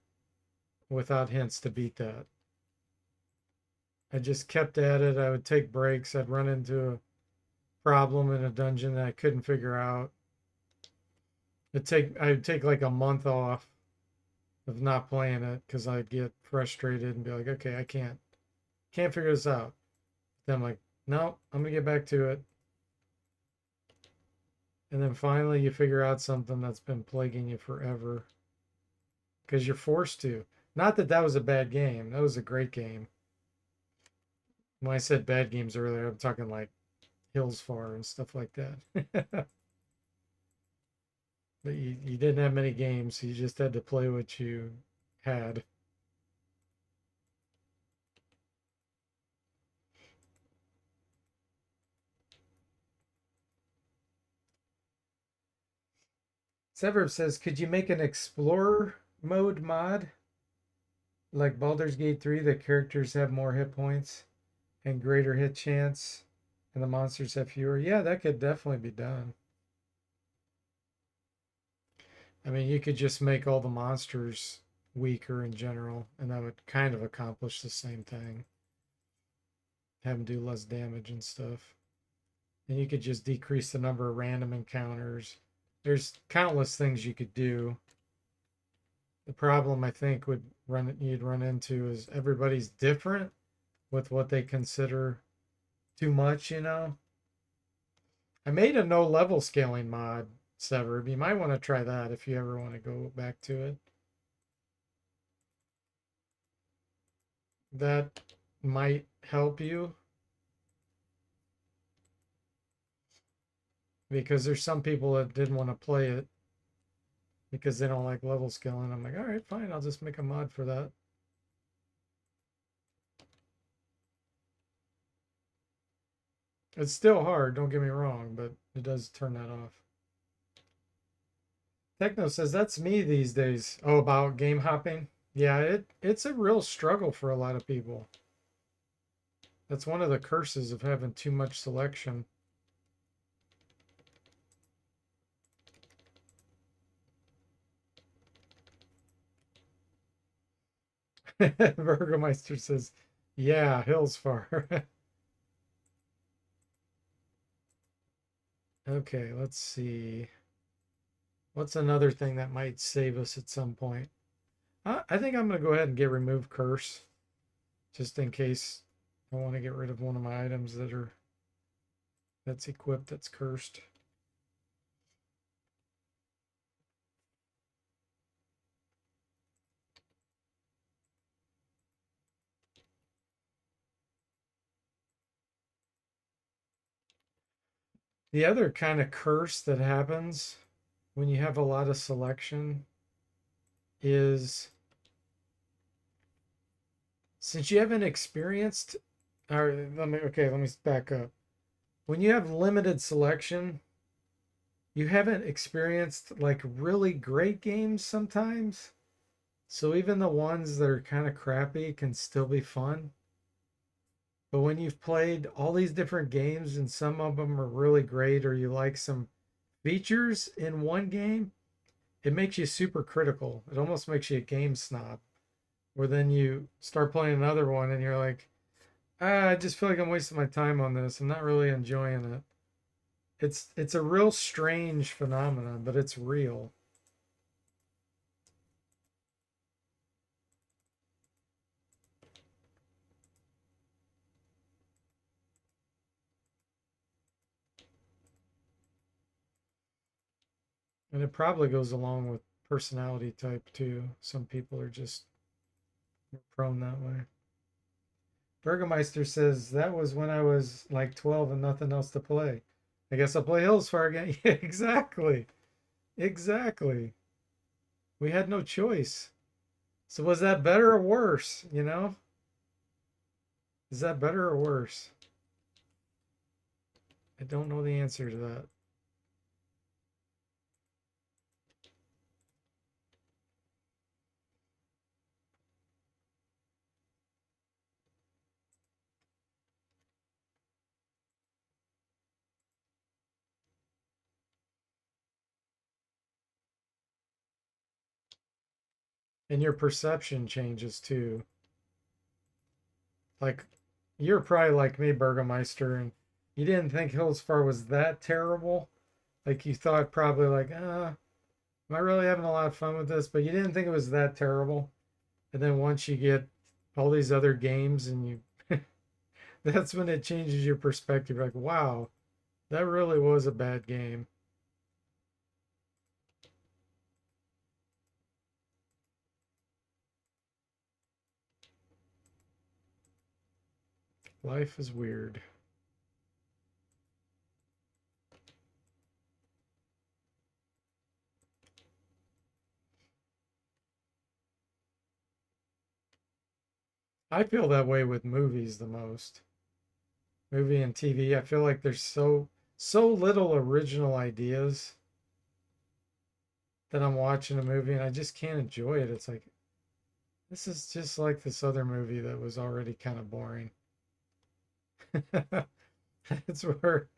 without hints to beat that. I just kept at it. I would take breaks. I'd run into a problem in a dungeon that I couldn't figure out. I'd take like a month off of not playing it because I'd get frustrated and be like, okay, I can't figure this out. Then I'm like, no, I'm gonna get back to it. And then finally you figure out something that's been plaguing you forever because you're forced to. Not that that was a bad game. That was a great game. When I said bad games earlier, I'm talking like Hills Far and stuff like that. But you didn't have many games, so you just had to play what you had. Severb says, could you make an explorer mode mod? Like Baldur's Gate 3, the characters have more hit points and greater hit chance, and the monsters have fewer. Yeah, that could definitely be done. I mean, you could just make all the monsters weaker in general, and that would kind of accomplish the same thing. Have them do less damage and stuff. And you could just decrease the number of random encounters. There's countless things you could do. The problem I think you'd run into is everybody's different with what they consider too much, you know. I made a no level scaling mod, Severed. You might want to try that if you ever want to go back to it. That might help you. Because there's some people that didn't want to play it because they don't like level scaling. I'm like, all right, fine, I'll just make a mod for that. It's still hard, don't get me wrong, but it does turn that off. Techno says that's me these days. Oh, about game hopping? Yeah, it's a real struggle for a lot of people. That's one of the curses of having too much selection. Burgermeister says, yeah, Hill's far. Okay, let's see. What's another thing that might save us at some point? I think I'm going to go ahead and get remove curse, just in case I want to get rid of one of my items that's equipped that's cursed. The other kind of curse that happens when you have a lot of selection is, since you haven't experienced, or let me back up. When you have limited selection, you haven't experienced like really great games sometimes. So even the ones that are kind of crappy can still be fun. But when you've played all these different games and some of them are really great, or you like some features in one game, it makes you super critical. It almost makes you a game snob. Where then you start playing another one and you're like, I just feel like I'm wasting my time on this. I'm not really enjoying it. It's a real strange phenomenon, but it's real. And it probably goes along with personality type too. Some people are just prone that way. Burgermeister says that was when I was like 12 and nothing else to play. I guess I'll play Hillsfire again. Yeah, exactly. Exactly. We had no choice. So was that better or worse? You know? Is that better or worse? I don't know the answer to that. And your perception changes too. Like, you're probably like me, Burgermeister, and you didn't think Hillsfar was that terrible. Like, you thought probably like, am I really having a lot of fun with this? But you didn't think it was that terrible. And then once you get all these other games and that's when it changes your perspective. Like, wow, that really was a bad game. Life is weird. I feel that way with movies the most. Movie and TV. I feel like there's so little original ideas that I'm watching a movie and I just can't enjoy it. It's like, this is just like this other movie that was already kind of boring. It's where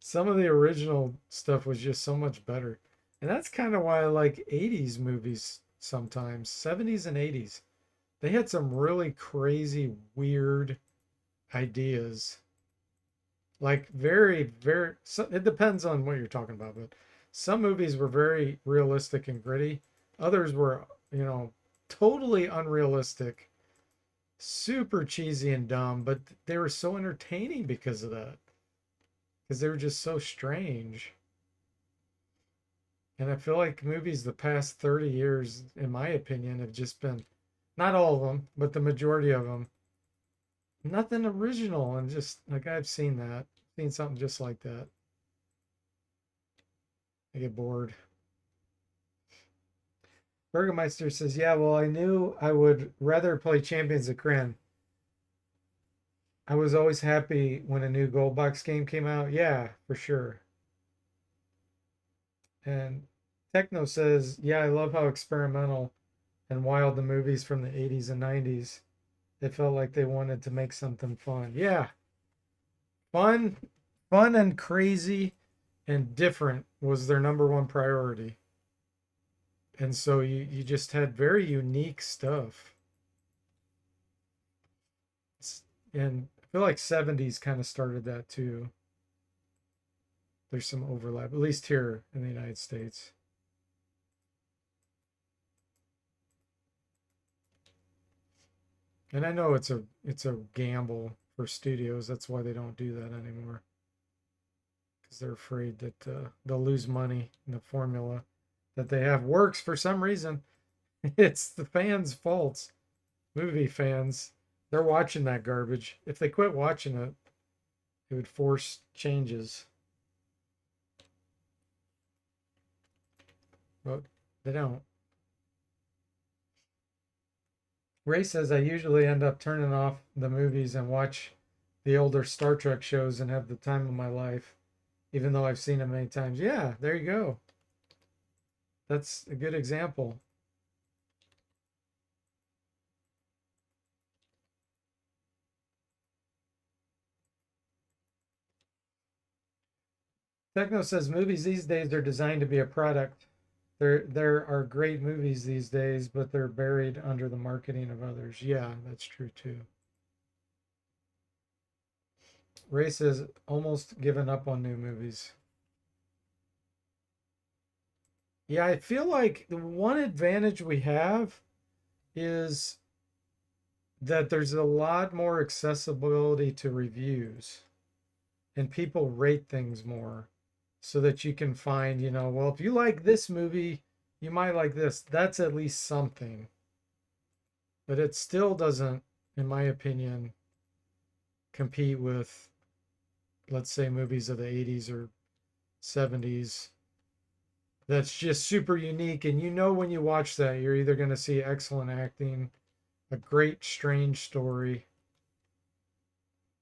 some of the original stuff was just so much better. And that's kind of why I like 80s movies sometimes. 70s and 80s. They had some really crazy, weird ideas. Like very, so it depends on what you're talking about, but some movies were very realistic and gritty. Others were, totally unrealistic, super cheesy and dumb, but they were so entertaining because of that. Because they were just so strange. And I feel like movies the past 30 years, in my opinion, have just been, not all of them, but the majority of them, nothing original. And just like I've seen that, seen something just like that. I get bored. Burgermeister says, yeah, well, I knew I would rather play Champions of Kryn. I was always happy when a new gold box game came out. Yeah, for sure. And Techno says, yeah, I love how experimental and wild the movies from the 80s and 90s. It felt like they wanted to make something fun. Yeah. Fun, fun and crazy and different was their number one priority. And so you just had very unique stuff. And I feel like 70s kind of started that too. There's some overlap, at least here in the United States. And I know it's a gamble for studios. That's why they don't do that anymore. Because they're afraid that they'll lose money in the formula that they have works for some reason. It's the fans' faults. Movie fans, they're watching that garbage. If they quit watching it, it would force changes. But they don't. Ray says I usually end up turning off the movies and watch the older Star Trek shows and have the time of my life, even though I've seen them many times. Yeah, there you go. That's a good example. Techno says movies these days are designed to be a product. There are great movies these days, but they're buried under the marketing of others. Yeah, that's true too. Ray says almost given up on new movies. Yeah, I feel like the one advantage we have is that there's a lot more accessibility to reviews and people rate things more so that you can find, well, if you like this movie, you might like this. That's at least something. But it still doesn't, in my opinion, compete with, let's say, movies of the 80s or 70s. That's just super unique. And when you watch that, you're either going to see excellent acting, a great, strange story,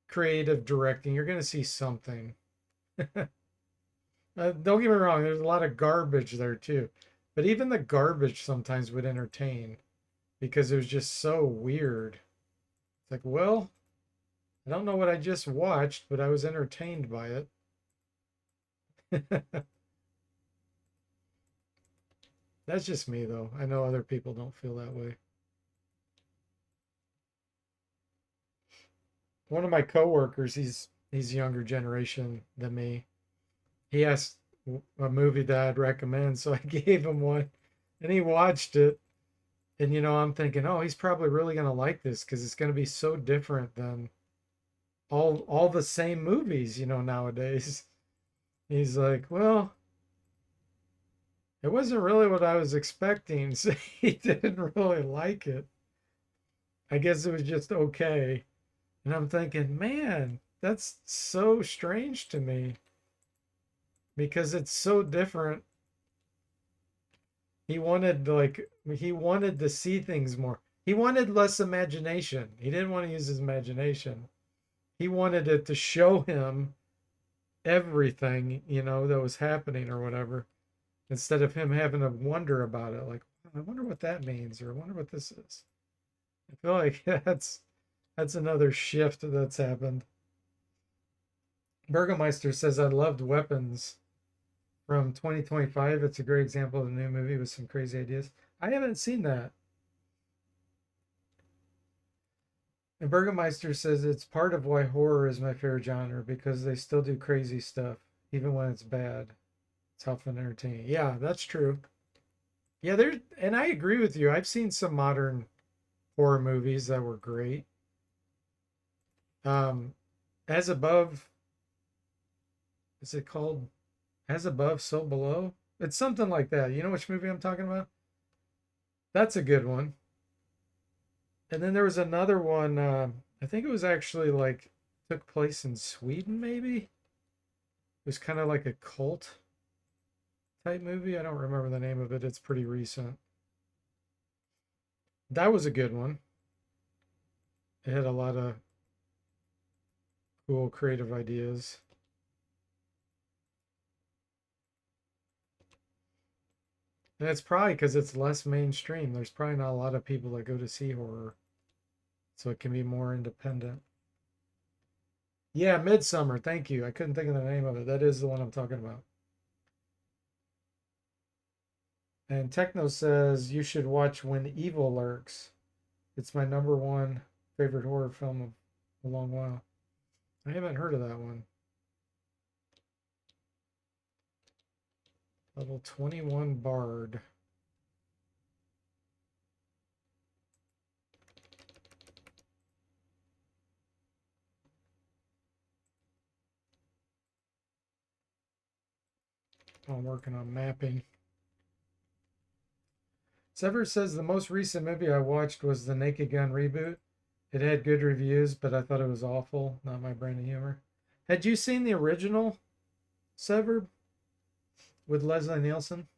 creative directing. You're going to see something. Don't get me wrong, there's a lot of garbage there too. But even the garbage sometimes would entertain because it was just so weird. It's like, well, I don't know what I just watched, but I was entertained by it. That's just me, though. I know other people don't feel that way. One of my coworkers, he's younger generation than me. He asked a movie that I'd recommend, so I gave him one, and he watched it. And I'm thinking, oh, he's probably really gonna like this because it's gonna be so different than all the same movies, nowadays. He's like, well, it wasn't really what I was expecting, so he didn't really like it. I guess it was just okay. And I'm thinking, man, that's so strange to me because it's so different. He wanted to see things more. He wanted less imagination. He didn't want to use his imagination. He wanted it to show him everything, that was happening or whatever, instead of him having to wonder about it. Like, I wonder what that means, or I wonder what this is. I feel like that's another shift that's happened. Burgermeister says, I loved Weapons from 2025. It's a great example of a new movie with some crazy ideas. I haven't seen that. And Burgermeister says it's part of why horror is my favorite genre because they still do crazy stuff, even when it's bad. It's often entertaining. Yeah, that's true. Yeah, there, and I agree with you. I've seen some modern horror movies that were great. Um, As Above, is it called As Above, So Below? It's something like that. You know which movie I'm talking about? That's a good one. And then there was another one. I think it was actually like took place in Sweden, maybe. It was kind of like a cult type movie. I don't remember the name of it. It's pretty recent. That was a good one. It had a lot of cool creative ideas. And it's probably because it's less mainstream. There's probably not a lot of people that go to see horror, so it can be more independent. Yeah, Midsummer. Thank you. I couldn't think of the name of it. That is the one I'm talking about. And Techno says you should watch When Evil Lurks. It's my number one favorite horror film of a long while. I haven't heard of that one. Level 21 Bard. I'm working on mapping. Sever says the most recent movie I watched was the Naked Gun reboot. It had good reviews, but I thought it was awful. Not my brand of humor. Had you seen the original Sever with Leslie Nielsen?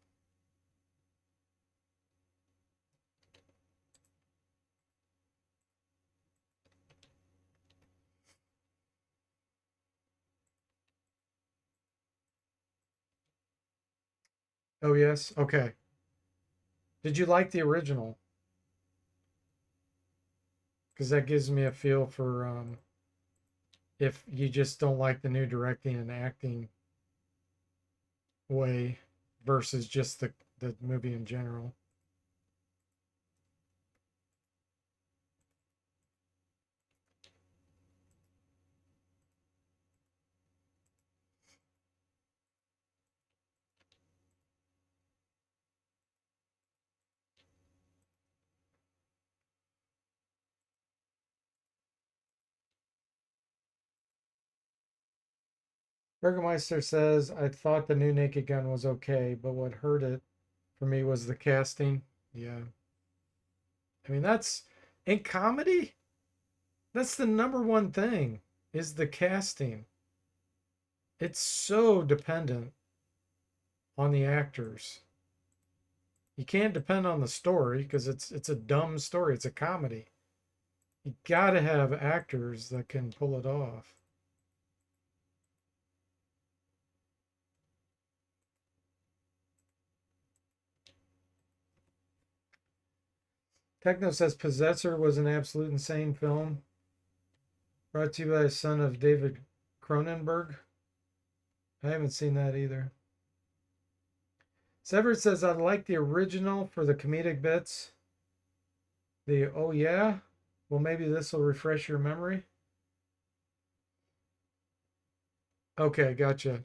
Oh, yes. Okay. Did you like the original? Because that gives me a feel for if you just don't like the new directing and acting way versus just the movie in general. Burgermeister says, I thought the new Naked Gun was okay, but what hurt it for me was the casting. Yeah. I mean, that's in comedy, that's the number one thing is the casting. It's so dependent on the actors. You can't depend on the story because it's a dumb story. It's a comedy. You got to have actors that can pull it off. Techno says Possessor was an absolute insane film. Brought to you by the son of David Cronenberg. I haven't seen that either. Severed says I like the original for the comedic bits. The oh yeah, well maybe this will refresh your memory. Okay, gotcha.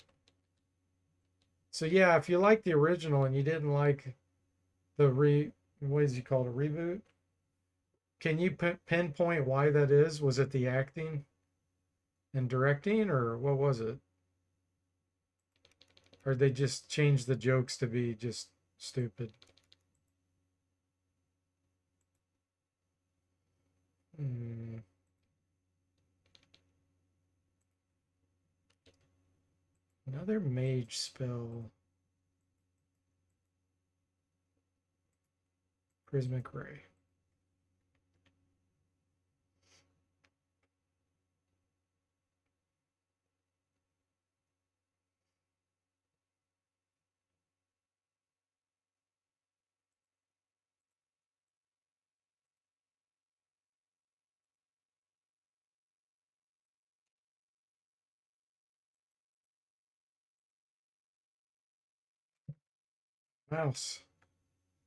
So yeah, if you like the original and you didn't like the what is he called a reboot? Can you pinpoint why that is? Was it the acting and directing, or what was it? Or they just changed the jokes to be just stupid? Hmm. Another mage spell. Prismic Ray. Mouse.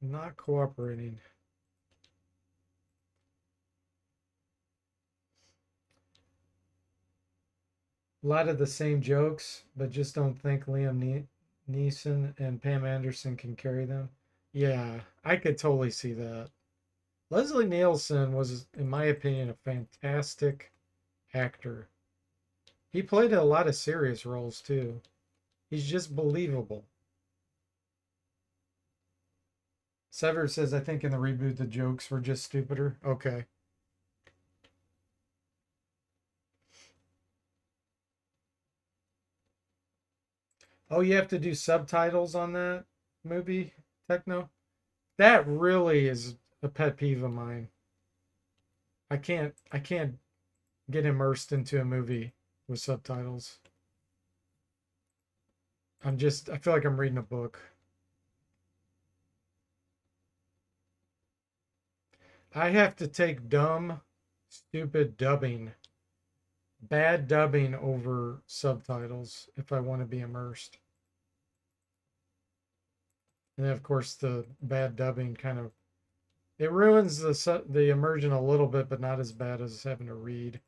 not cooperating. A lot of the same jokes, but just don't think Neeson and Pam Anderson can carry them. Yeah, I could totally see that. Leslie Nielsen was, in my opinion, a fantastic actor. He played a lot of serious roles too. He's just believable. Sever says, I think in the reboot the jokes were just stupider. Okay. Oh, you have to do subtitles on that movie, Techno? That really is a pet peeve of mine. I can't get immersed into a movie with subtitles. I feel like I'm reading a book. I have to take dumb, stupid dubbing, bad dubbing over subtitles if I want to be immersed. And then of course the bad dubbing kind of it ruins the immersion a little bit, but not as bad as having to read.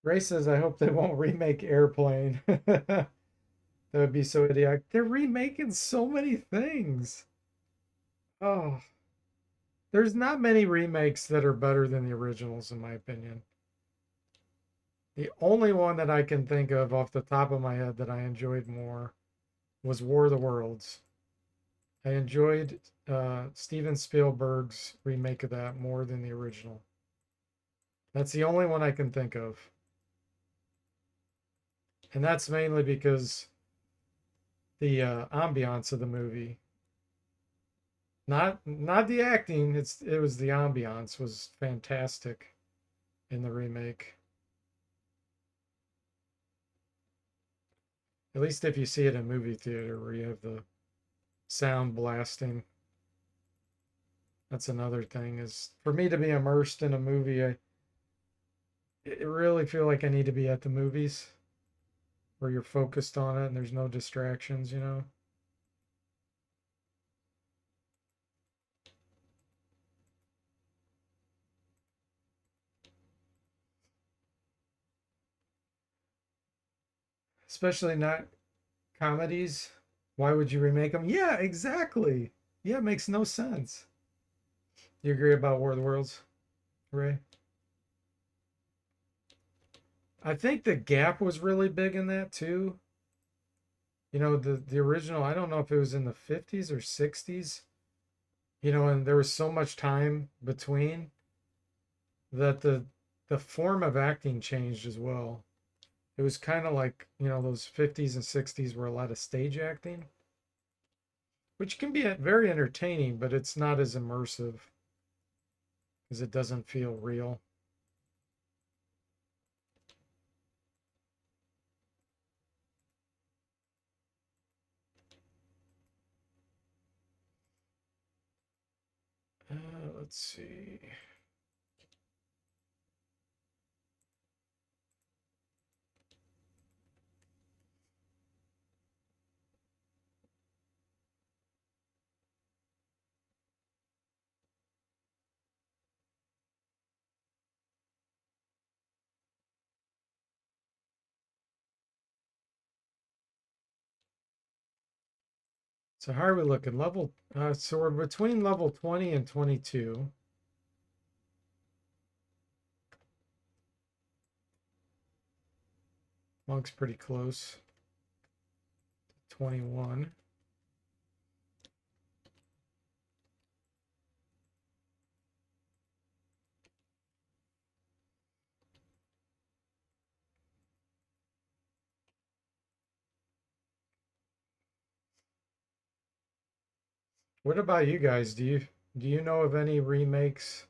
Ray says, I hope they won't remake Airplane. That would be so idiotic. They're remaking so many things. Oh, there's not many remakes that are better than the originals, in my opinion. The only one that I can think of off the top of my head that I enjoyed more was War of the Worlds. I enjoyed Steven Spielberg's remake of that more than the original. That's the only one I can think of. And that's mainly because the ambiance of the movie, not the acting. It was the ambiance was fantastic in the remake. At least if you see it in a movie theater where you have the sound blasting. That's another thing is for me to be immersed in a movie, I really feel like I need to be at the movies where you're focused on it and there's no distractions, you know. Especially not comedies. Why would you remake them? Yeah, exactly. Yeah, it makes no sense. You agree about War of the Worlds, Ray? I think the gap was really big in that too. You know, the original, I don't know if it was in the 50s or 60s, you know, and there was so much time between that the form of acting changed as well. It was kind of like, you know, those 50s and 60s were a lot of stage acting, which can be very entertaining, but it's not as immersive because it doesn't feel real. Let's see. So how are we looking? So we're between level 20 and 22. Monk's pretty close. 21. What about you guys? Do you know of any remakes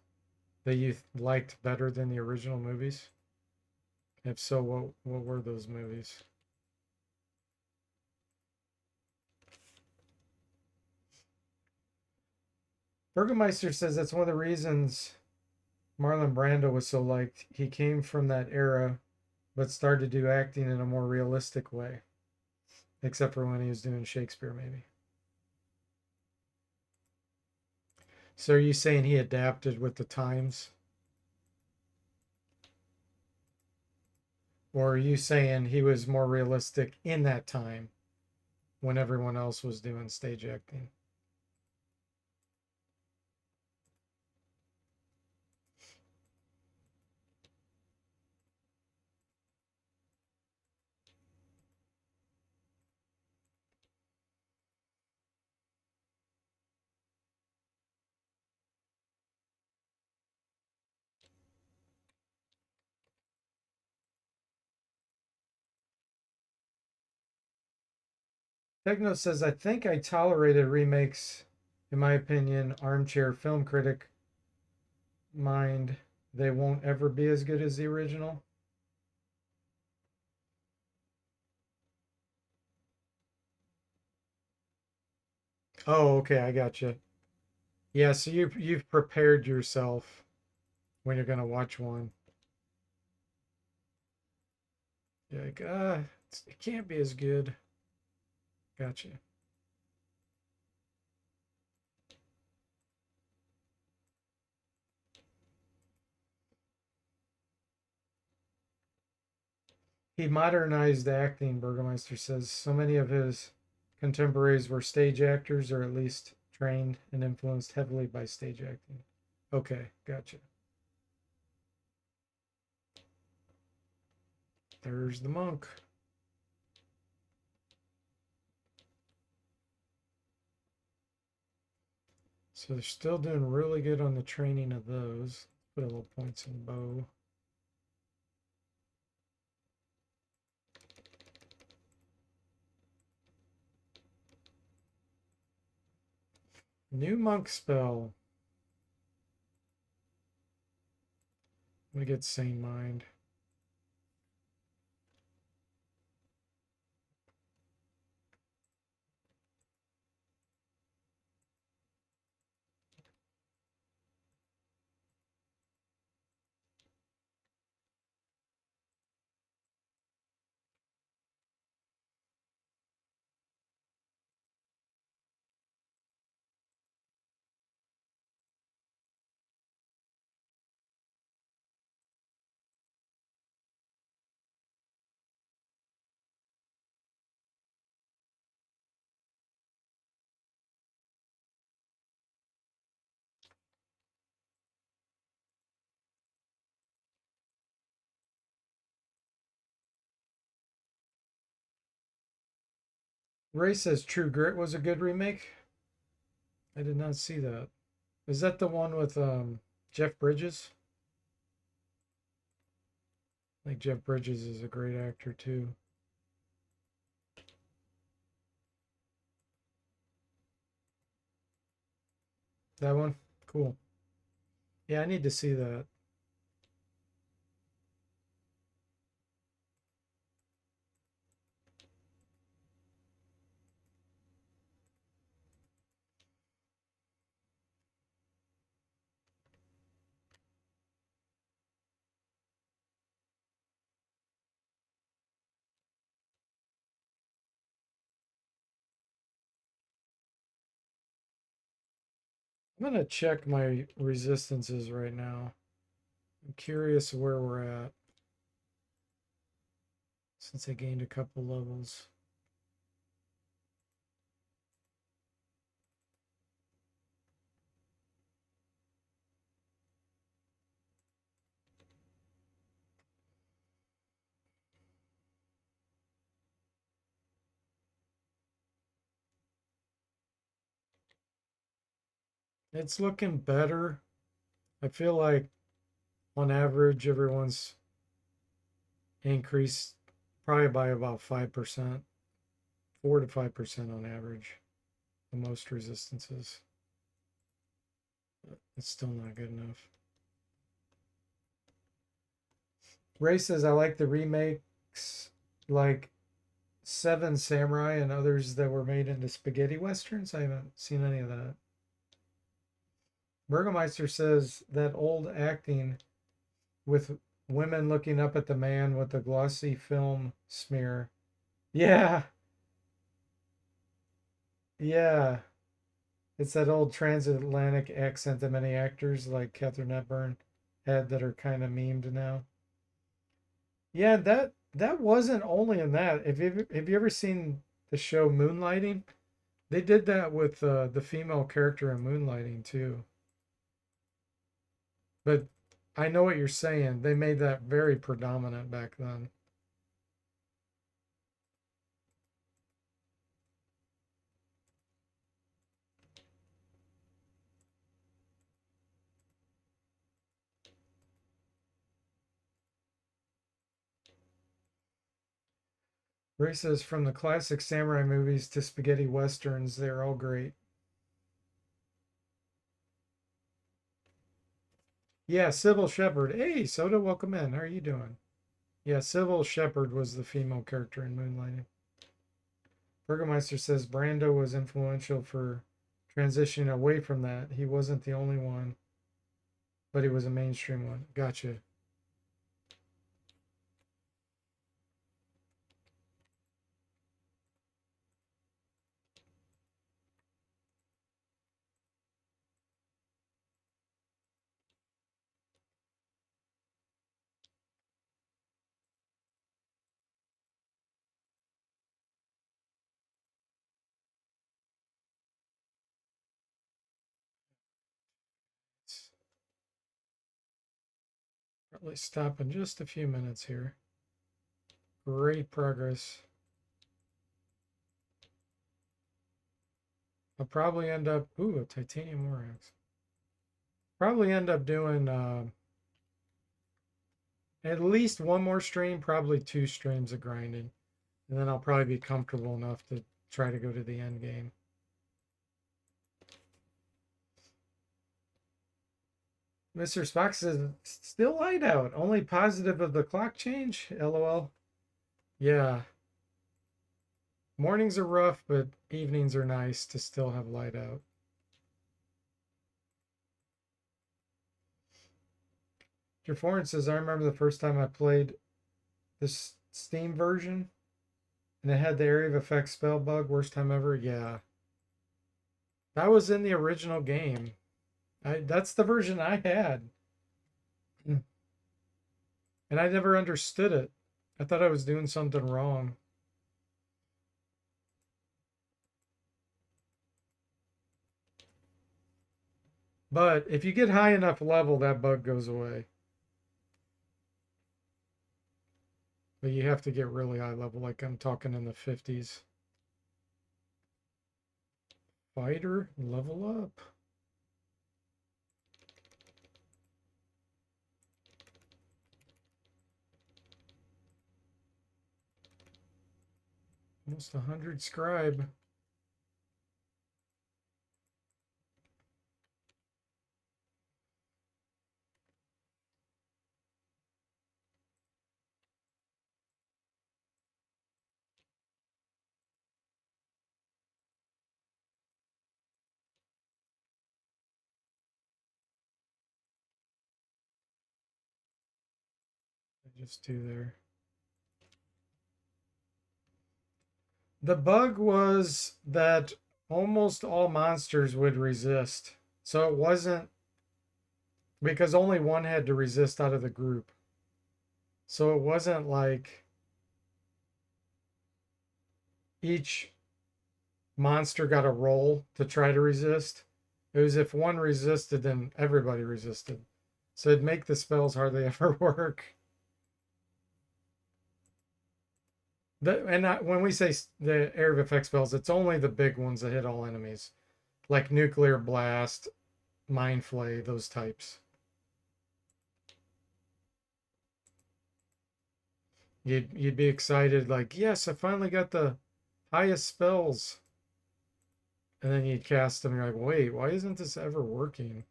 that you liked better than the original movies? If so, what were those movies? Burgermeister says that's one of the reasons Marlon Brando was so liked. He came from that era, but started to do acting in a more realistic way, except for when he was doing Shakespeare, maybe. So are you saying he adapted with the times? Or are you saying he was more realistic in that time when everyone else was doing stage acting? Techno says, I think I tolerated remakes, in my opinion, armchair film critic mind. They won't ever be as good as the original. Oh, okay, I got you. Yeah, so you've prepared yourself when you're gonna watch one. You're like, it can't be as good. Gotcha. He modernized acting, Burgermeister says. So many of his contemporaries were stage actors, or at least trained and influenced heavily by stage acting. Okay, gotcha. There's the monk. So they're still doing really good on the training of those. Put a little points in bow. New monk spell. I'm gonna get sane mind. Ray says True Grit was a good remake. I did not see that. Is that the one with Jeff Bridges? I think Jeff Bridges is a great actor too. That one? Cool. Yeah, I need to see that. I'm gonna check my resistances right now. I'm curious where we're at since I gained a couple levels. It's looking better. I feel like on average everyone's increased probably by about 5%, 4 to 5% on average. The most resistances. But it's still not good enough. Ray says I like the remakes like Seven Samurai and others that were made into spaghetti westerns. I haven't seen any of that. Burgermeister says that old acting with women looking up at the man with the glossy film smear. Yeah, yeah. It's that old transatlantic accent that many actors like Catherine Hepburn had that are kind of memed now. Yeah, that wasn't only in that. Have you ever seen the show Moonlighting? They did that with the female character in Moonlighting too. But I know what you're saying. They made that very predominant back then. Ray says from the classic samurai movies to spaghetti westerns, they're all great. Yeah, Sybil Shepherd. Hey, Soda, welcome in. How are you doing? Yeah, Sybil Shepherd was the female character in Moonlighting. Burgermeister says Brando was influential for transitioning away from that. He wasn't the only one, but he was a mainstream one. Gotcha. Probably stop in just a few minutes here. Great progress. I'll probably end up, ooh, a titanium Morax. Probably end up doing at least one more stream, probably 2 streams of grinding. And then I'll probably be comfortable enough to try to go to the end game. Mr. Spock says, still light out. Only positive of the clock change? LOL. Yeah. Mornings are rough, but evenings are nice to still have light out. Foreign says, I remember the first time I played this Steam version and it had the area of effect spell bug. Worst time ever? Yeah. That was in the original game. That's the version I had. And I never understood it. I thought I was doing something wrong. But if you get high enough level, that bug goes away. But you have to get really high level, like I'm talking in the 50s. Fighter, level up. Almost 100 scribe. I just do there. The bug was that almost all monsters would resist. So it wasn't because only one had to resist out of the group. So it wasn't like each monster got a roll to try to resist. It was if one resisted, then everybody resisted. So it'd make the spells hardly ever work. When we say the area of effect spells, it's only the big ones that hit all enemies, like nuclear blast, mind flay, those types. You'd be excited, like, yes, I finally got the highest spells, and then you'd cast them. You're like, wait, why isn't this ever working?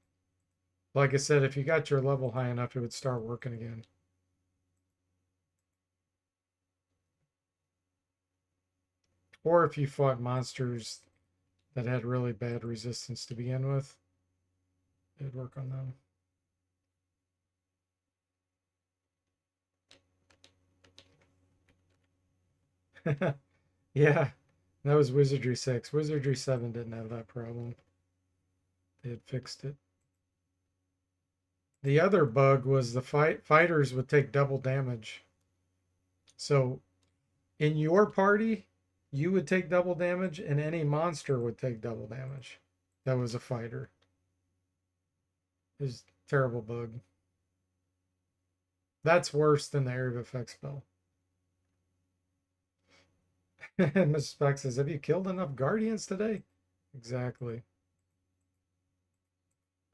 Like I said, if you got your level high enough, it would start working again. Or if you fought monsters that had really bad resistance to begin with. It would work on them. Yeah, that was Wizardry 6. Wizardry 7 didn't have that problem. They had fixed it. The other bug was the fighters would take double damage. So in your party, you would take double damage, and any monster would take double damage. That was a fighter. It was a terrible bug. That's worse than the area of effect spell. Mrs. Speck says, have you killed enough guardians today? Exactly.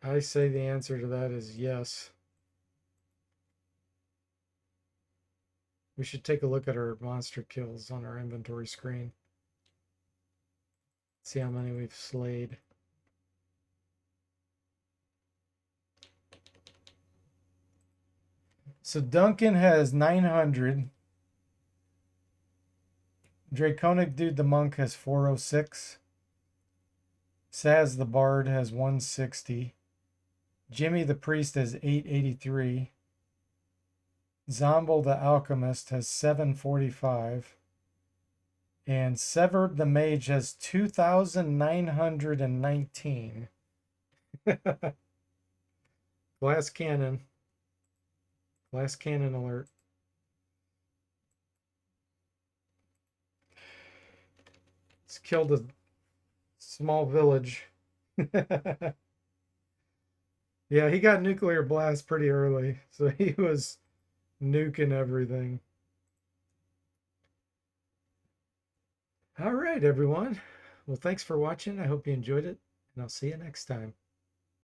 I say the answer to that is yes. We should take a look at our monster kills on our inventory screen. See how many we've slayed. So Duncan has 900. Draconic Dude the Monk has 406. Saz the Bard has 160. Jimmy the Priest has 883. Zomble the Alchemist has 745. And Severed the Mage has 2,919. Glass cannon. Glass cannon alert. It's killed a small village. Yeah, he got nuclear blast pretty early, so he was nuking everything. All right, everyone. Well, thanks for watching. I hope you enjoyed it, and I'll see you next time.